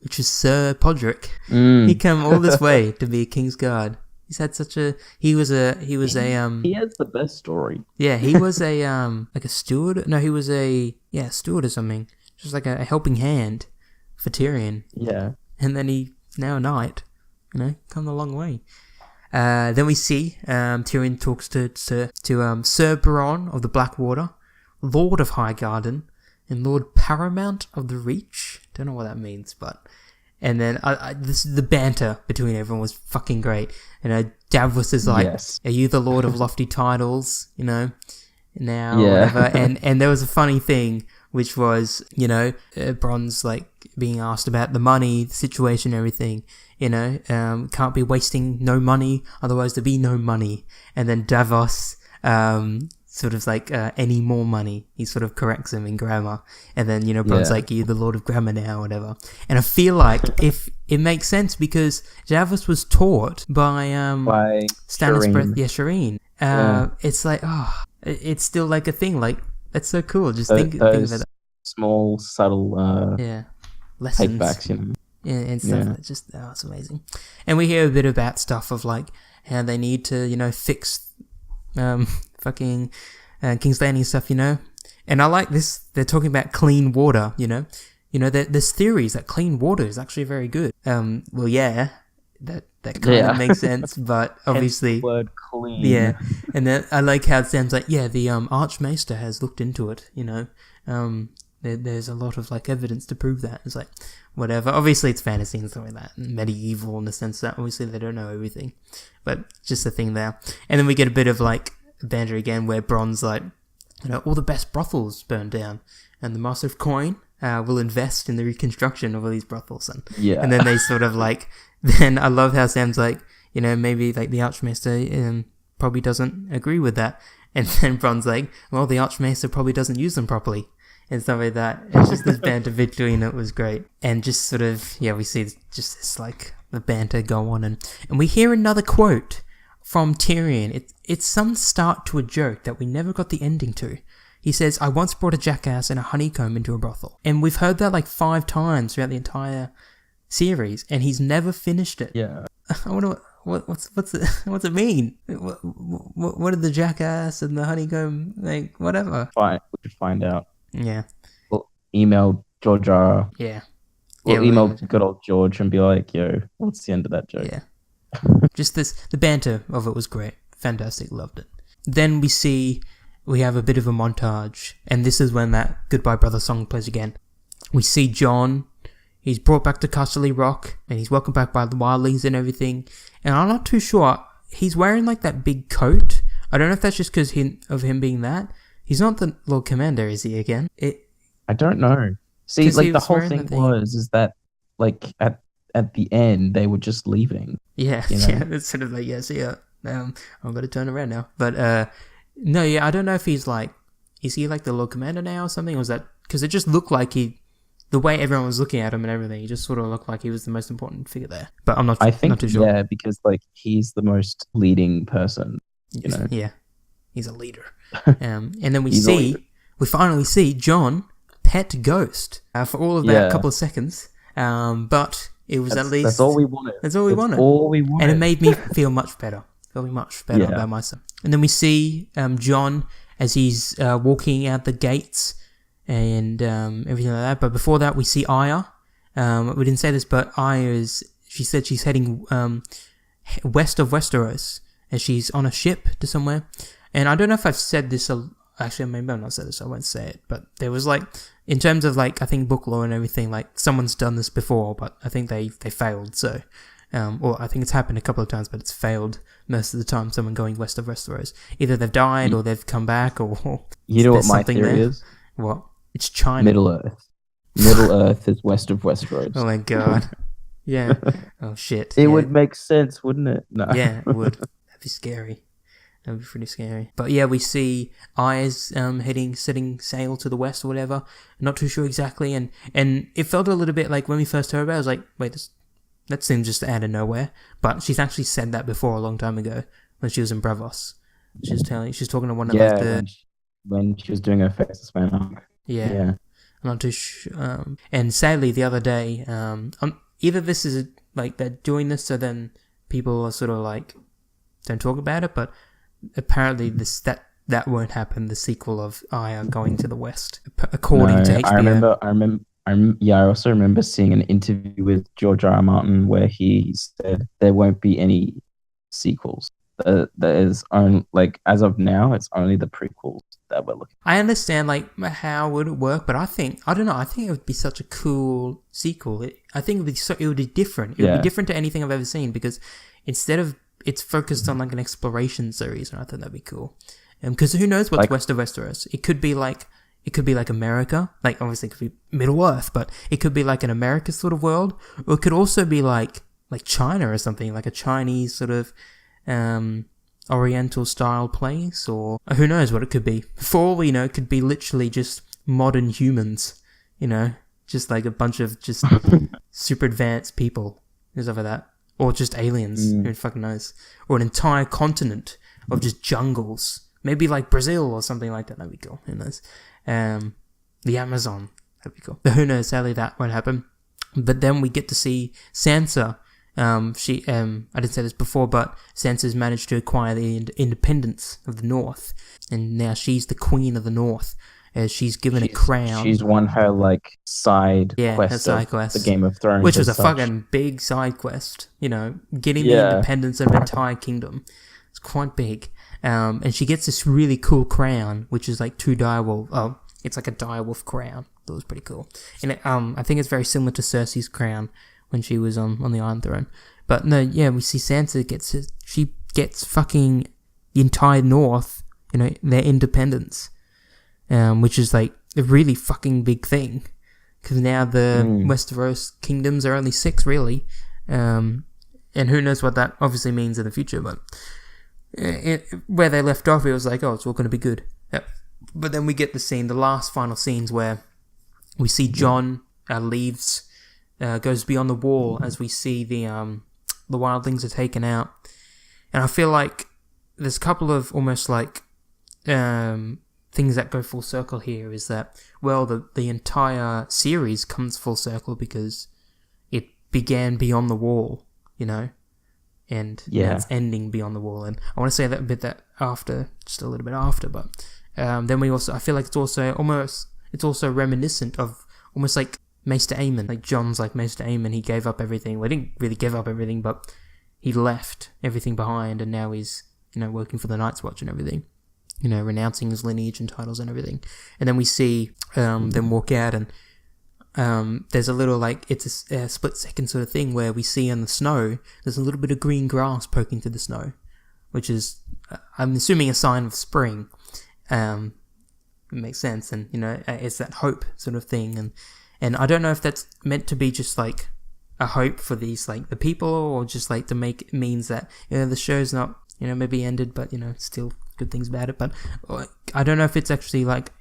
which is Sir Podrick. He came all this way to be a Kingsguard. He's had he was a he has the best story. Yeah, he was a like a steward. No, he was a steward or something. Just like a helping hand for Tyrion. Yeah. And then he's now a knight. Come a long way. Then we see Tyrion talks to Sir Bronn of the Blackwater, Lord of Highgarden, and Lord Paramount of the Reach. Don't know what that means, but... And then the banter between everyone was fucking great. Davos is like, Are you the Lord of Lofty Titles? Now, whatever. And there was a funny thing, which was, Bronn's like being asked about the money, the situation, everything. Can't be wasting no money, otherwise there'd be no money. And then Davos, sort of like, any more money. He sort of corrects him in grammar. And then, Bronn's like, you're the Lord of Grammar now, whatever. And I feel like if it makes sense because Davos was taught by Stannis Shireen. Shireen. It's like, it's still like a thing. Like, that's so cool. Just think about that. Small, subtle, lessons. Takebacks, And stuff. Yeah. It's just, it's amazing. And we hear a bit about stuff of like how they need to, fix fucking King's Landing stuff, And I like this. They're talking about clean water, there's theories that clean water is actually very good. Well, yeah, that kind of makes sense, but obviously... Hence the word clean. Yeah, and then I like how it sounds like, the Archmaester has looked into it, There's a lot of like evidence to prove that. It's like, whatever. Obviously it's fantasy and stuff like that. Medieval in the sense that obviously they don't know everything. But just a thing there. And then we get a bit of like banter again where Bronn's like, all the best brothels burned down. And the Master of Coin will invest in the reconstruction of all these brothels. And then they sort of like, then I love how Sam's like, maybe like the Archmaester probably doesn't agree with that. And then Bronn's like, well, the Archmaester probably doesn't use them properly. And stuff like that. It's just this banter between it was great. And just sort of, we see just this like the banter go on. And we hear another quote from Tyrion. It's some start to a joke that we never got the ending to. He says, I once brought a jackass and a honeycomb into a brothel. And we've heard that like 5 times throughout the entire series. And he's never finished it. Yeah. I wonder what's it mean? What did the jackass and the honeycomb, like, whatever. Fine, we could find out. Yeah. We'll email George R. Yeah. We'll email good old George and be like, yo, what's the end of that joke? Yeah. Just the banter of it was great. Fantastic. Loved it. Then we have a bit of a montage. And this is when that Goodbye Brother song plays again. We see Jon. He's brought back to Casterly Rock. And he's welcomed back by the Wildlings and everything. And I'm not too sure. He's wearing like that big coat. I don't know if that's just because of him being that. He's not the Lord Commander, is he again? I don't know. See, like the whole thing is that like at the end they were just leaving. Yeah, yeah. It's sort of like I'm gonna turn around now. But no, I don't know if he's like, is he like the Lord Commander now or something? Or was that because it just looked like the way everyone was looking at him and everything, he just sort of looked like he was the most important figure there. But I'm not. I think not too sure. Yeah, because like he's the most leading person. Yeah, he's a leader. And then we finally see Jon pet Ghost for all of that couple of seconds. But it was at least... That's all we wanted. That's all we wanted. And it made me feel much better. About myself. And then we see Jon as he's walking out the gates and everything like that. But before that, we see Arya. We didn't say this, but Arya she said she's heading west of Westeros. And she's on a ship to somewhere. And I don't know if I've said this, actually maybe I've not said this, so I won't say it, but there was like, in terms of like, I think book lore and everything, like someone's done this before, but I think they failed, so, or I think it's happened a couple of times, but it's failed most of the time, someone going west of Westeros. Either they've died, or they've come back, or you know what my theory is? What? It's China. Middle Earth is west of Westeros. Oh my god. Yeah. Oh shit. It would make sense, wouldn't it? No. Yeah, it would. That'd be scary. That'd be pretty scary. But yeah, we see Arya's setting sail to the west or whatever. Not too sure exactly. And it felt a little bit like when we first heard about it, I was like, wait, that seems just out of nowhere. But she's actually said that before a long time ago when she was in Braavos. She's talking to one of like Yeah, the when she was doing her Faceless Man arc. yeah. Yeah. I'm not too sure. And sadly, the other day, either this is like they're doing this so then people are sort of like don't talk about it, but apparently that won't happen. The sequel of Aya going to the West, according to HBO. I also remember seeing an interview with George R. R. Martin where he said there won't be any sequels. There is only, like, as of now, it's only the prequels that we're looking. I understand like how would it work, but I don't know. I think it would be such a cool sequel. I think it would be different. It would be different to anything I've ever seen because instead of it's focused on like an exploration series, and I think that'd be cool. Because who knows what's west of Westeros? It could be like America, like obviously it could be Middle Earth, but it could be like an America sort of world, or it could also be like China or something, like a Chinese sort of Oriental style place, or who knows what it could be. For all we know, it could be literally just modern humans, just like a bunch of just super advanced people, and stuff like that, or just aliens. Who fucking knows? Or an entire continent of just jungles, maybe like Brazil or something like that. That'd be cool. Who knows? The Amazon. That'd be cool. But who knows? Sadly, that won't happen. But then we get to see Sansa. She I didn't say this before, but Sansa's managed to acquire the independence of the North, and now she's the Queen of the North. She's given a crown. She's won her like side quest, her side quest, the Game of Thrones, which was a fucking big side quest. Getting the independence of an entire kingdom. It's quite big. And she gets this really cool crown, which is like two direwolf. Oh, it's like a direwolf crown. That was pretty cool. And I think it's very similar to Cersei's crown when she was on the Iron Throne. But no, yeah, we see Sansa gets fucking the entire North, their independence, which is like a really fucking big thing. Because now the Westeros kingdoms are only 6, really. And who knows what that obviously means in the future, but where they left off, it was like, oh, it's all going to be good. Yep. But then we get the last final scenes where we see Jon leaves, goes beyond the wall as we see the wildlings are taken out. And I feel like there's a couple of almost like things that go full circle here is that, well, the entire series comes full circle because it began beyond the wall, and now it's ending beyond the wall. And I want to say that a bit just a little bit after, but then I feel like it's also reminiscent of almost like Maester Aemon, like Jon's like Maester Aemon. He gave up everything. Well, he didn't really give up everything, but he left everything behind, and now he's working for the Night's Watch and everything. Renouncing his lineage and titles and everything. And then we see them walk out, and there's a little like it's a split second sort of thing where we see in the snow there's a little bit of green grass poking through the snow, which is I'm assuming a sign of spring. It makes sense, and it's that hope sort of thing, and I don't know if that's meant to be just like a hope for these like the people, or just like to make it means that the show's not maybe ended, but still good things about it. But I don't know if it's actually like,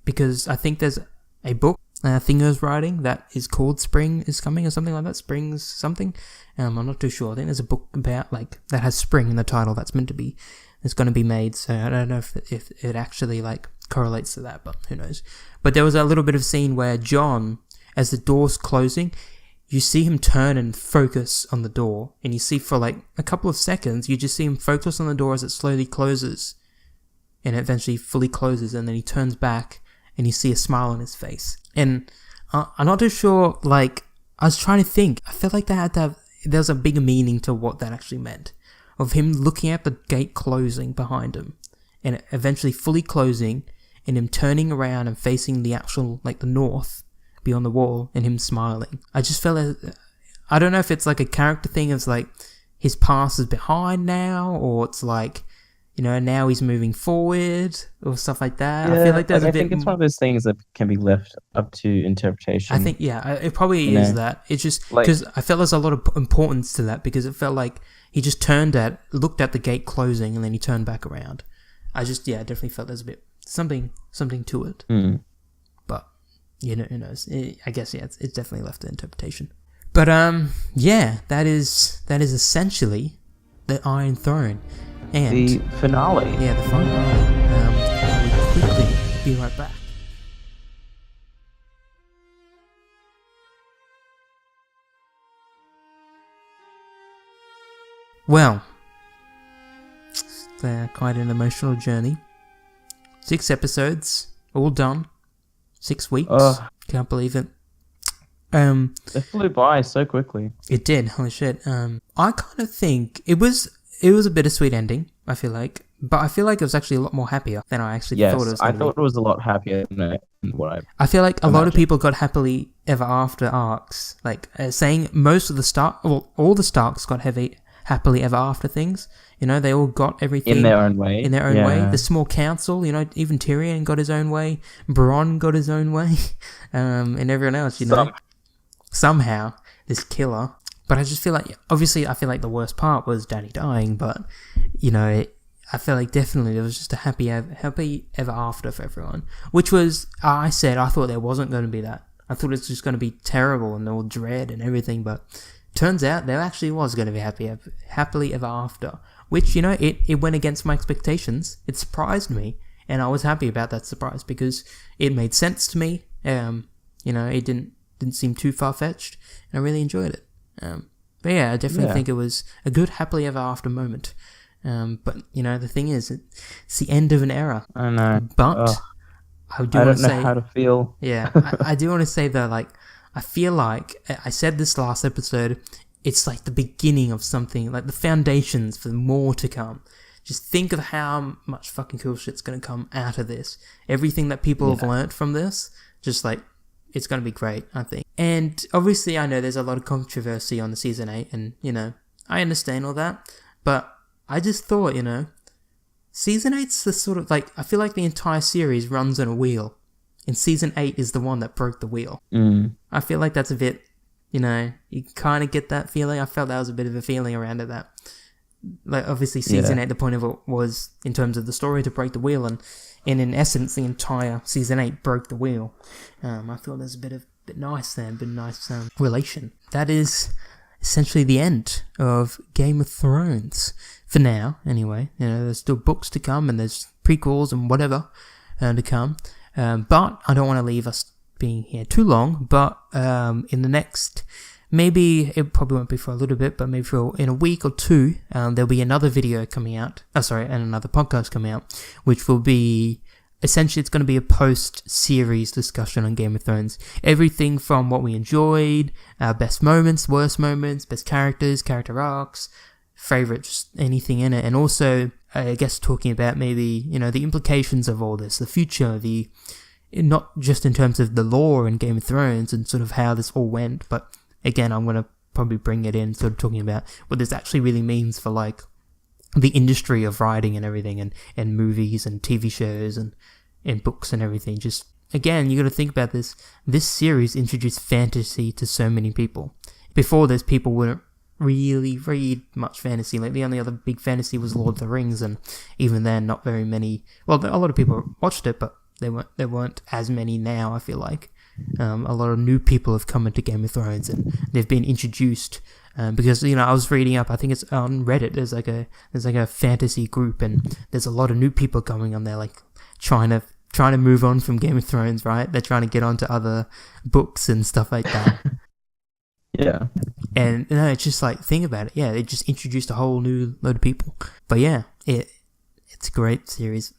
because I think there's a book Thingo's writing that is called Spring is Coming or something like that. Spring's something. I'm not too sure. I think there's a book about like that has spring in the title that's meant to be. It's going to be made. So I don't know if it actually like correlates to that, but who knows. But there was a little bit of scene where Jon, as the door's closing, you see him turn and focus on the door, and you see for like a couple of seconds, you just see him focus on the door as it slowly closes, and it eventually fully closes, and then he turns back, and you see a smile on his face. And I'm not too sure, like, I was trying to think, I felt like there's a bigger meaning to what that actually meant, of him looking at the gate closing behind him, and eventually fully closing, and him turning around and facing the actual, like, the north, beyond the wall, and him smiling. I just felt I don't know if it's like a character thing, it's like his past is behind now, or it's like now he's moving forward or stuff like that. I feel like there's I think it's one of those things that can be left up to interpretation. I think it probably is that. It's just because I felt there's a lot of importance to that, because it felt like he just looked at the gate closing, and then he turned back around. I definitely felt there's a bit something to it. But who knows? I guess it's definitely left to interpretation. But that is essentially the Iron Throne. and the finale. Yeah, the finale. We'll quickly be right back. Well, it's quite an emotional journey. 6 episodes, all done. 6 weeks. Can't believe it. It flew by so quickly. It did. Holy shit. I kind of think it was a bittersweet ending, I feel like. But I feel like it was actually a lot more happier than I actually thought it was. I thought it was a lot happier than what I feel like a lot of people got happily ever after arcs. Like, saying most of the all the Starks got happily ever after things. You know, they all got everything in their own way. In their own way. The small council, you know, even Tyrion got his own way. Bronn got his own way. And everyone else, you know. Somehow, this killer. But I just feel like, obviously, I feel like the worst part was Dany dying, but, you know, I feel like definitely there was just a happy ever after for everyone. Which was, I thought there wasn't going to be that. I thought it was just going to be terrible and all dread and everything, but turns out there actually was going to be happily ever after. Which, you know, it went against my expectations. It surprised me, and I was happy about that surprise because it made sense to me. You know, it didn't seem too far-fetched, and I really enjoyed it. But yeah, I definitely think it was a good happily ever after moment. But, you know, the thing is, it's the end of an era. I know. But I don't know how to feel. Yeah, I do want to say though, like, I feel like, I said this last episode, it's like the beginning of something, like the foundations for more to come. Just think of how much fucking cool shit's going to come out of this. Everything that people have learnt from this, just like, it's going to be great, I think. And obviously I know there's a lot of controversy on the season 8, and, you know, I understand all that, but I just thought, you know, season 8's the sort of, like, I feel like the entire series runs on a wheel, and season 8 is the one that broke the wheel. I feel like that's a bit, you know, you kind of get that feeling. I felt that was a bit of a feeling around it, that, like, obviously season 8, the point of it was, in terms of the story, to break the wheel, and in essence, the entire season 8 broke the wheel. I thought there's a bit nice there, a bit nice relation. That is essentially the end of Game of Thrones. For now, anyway. You know, there's still books to come, and there's prequels and whatever to come. But I don't want to leave us being here too long. But in the next, maybe it probably won't be for a little bit, but maybe in a week or two, there'll be another video coming out. And another podcast coming out, which will be, essentially, it's going to be a post-series discussion on Game of Thrones. Everything from what we enjoyed, our best moments, worst moments, best characters, character arcs, favorites, just anything in it. And also, I guess, talking about maybe, you know, the implications of all this, the future, not just in terms of the lore in Game of Thrones and sort of how this all went, but again, I'm going to probably bring it in, sort of talking about what this actually really means for, like, the industry of writing and everything, and movies and TV shows and books and everything. Just, again, you got to think about this. This series introduced fantasy to so many people. Before this, people wouldn't really read much fantasy. Like, the only other big fantasy was Lord of the Rings, and even then, not very many. Well, a lot of people watched it, but there weren't as many now, I feel like. A lot of new people have come into Game of Thrones, and they've been introduced. Because, you know, I was reading up, I think it's on Reddit, there's like a fantasy group, and there's a lot of new people coming on there, like, trying to move on from Game of Thrones, right? They're trying to get onto other books and stuff like that. Yeah. And, you know, it's just like, think about it. Yeah, it just introduced a whole new load of people. But yeah, it's a great series.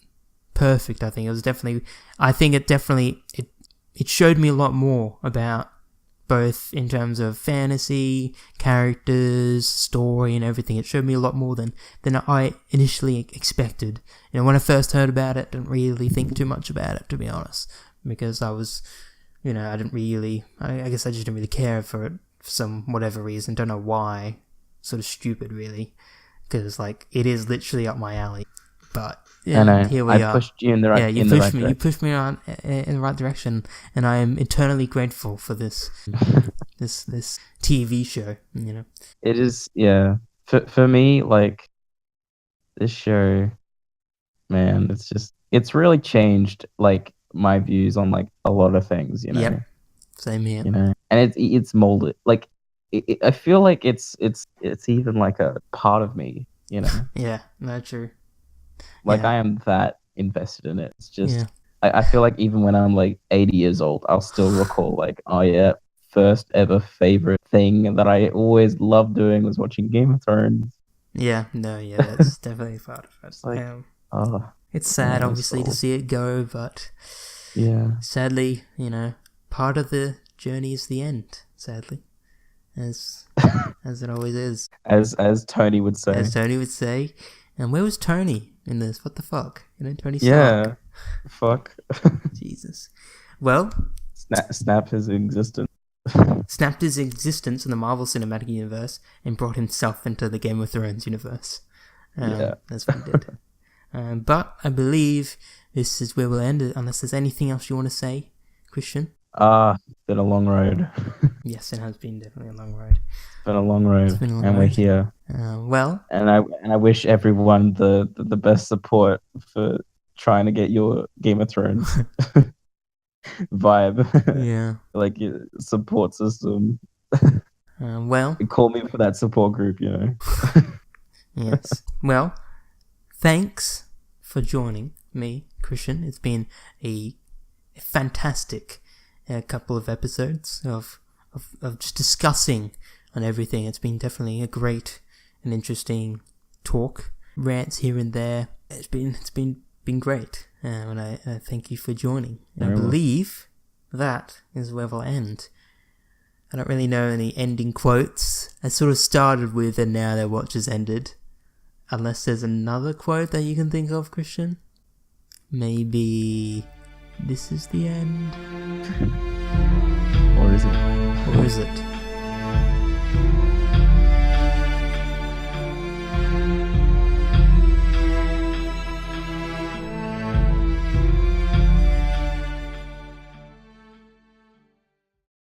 Perfect, I think. It showed me a lot more about, both in terms of fantasy, characters, story, and everything. It showed me a lot more than I initially expected. You know, when I first heard about it, I didn't really think too much about it, to be honest, because I was, you know, I guess I just didn't really care for it for some whatever reason. Don't know why. Sort of stupid, really, because, like, it is literally up my alley. But yeah, here we are. I pushed you in the right. Yeah, you pushed me in the right direction, and I am eternally grateful for this this TV show. You know, it is. Yeah, for me, like, this show, man, it's really changed, like, my views on, like, a lot of things. You know. Yep. Same here. You know, and it's molded. Like, I feel like it's even like a part of me You know, Yeah, not true. like Yeah. I am that invested in it. It's just Yeah. I feel like even when I'm like 80 years old, I'll still recall like, oh yeah, first ever favorite thing that I always loved doing was watching Game of Thrones. Yeah, no, yeah, that's definitely part of it. It's like, oh, It's sad, man, obviously, to see it go, but yeah, sadly, part of the journey is the end. Sadly, as as it always is, as Tony would say. as Tony would say. And where was Tony in this? What the fuck? Tony Yeah, Stark. fuck. Jesus. Well, Snap his existence. snapped his existence in the Marvel Cinematic Universe and brought himself into the Game of Thrones universe. Yeah. That's what he did. But I believe this is where we'll end it, unless there's anything else you want to say, Christian. It's been a long road. Yes, it has been definitely a long road. It's been a long road, been a long and we're road. here. Well, And I wish everyone the best support for trying to get your Game of Thrones vibe. yeah. Like your support system. Well, Call me for that support group, you know. yes. Well, thanks for joining me, Christian. It's been a fantastic couple of episodes of just discussing on everything. It's been definitely a great and interesting talk. Rants here and there. It's been great. And I thank you for joining. I believe that is where we'll end. I don't really know any ending quotes. I sort of started with and now their watch has ended. Unless there's another quote that you can think of, Christian. Maybe this is the end. Or is it? Or is it?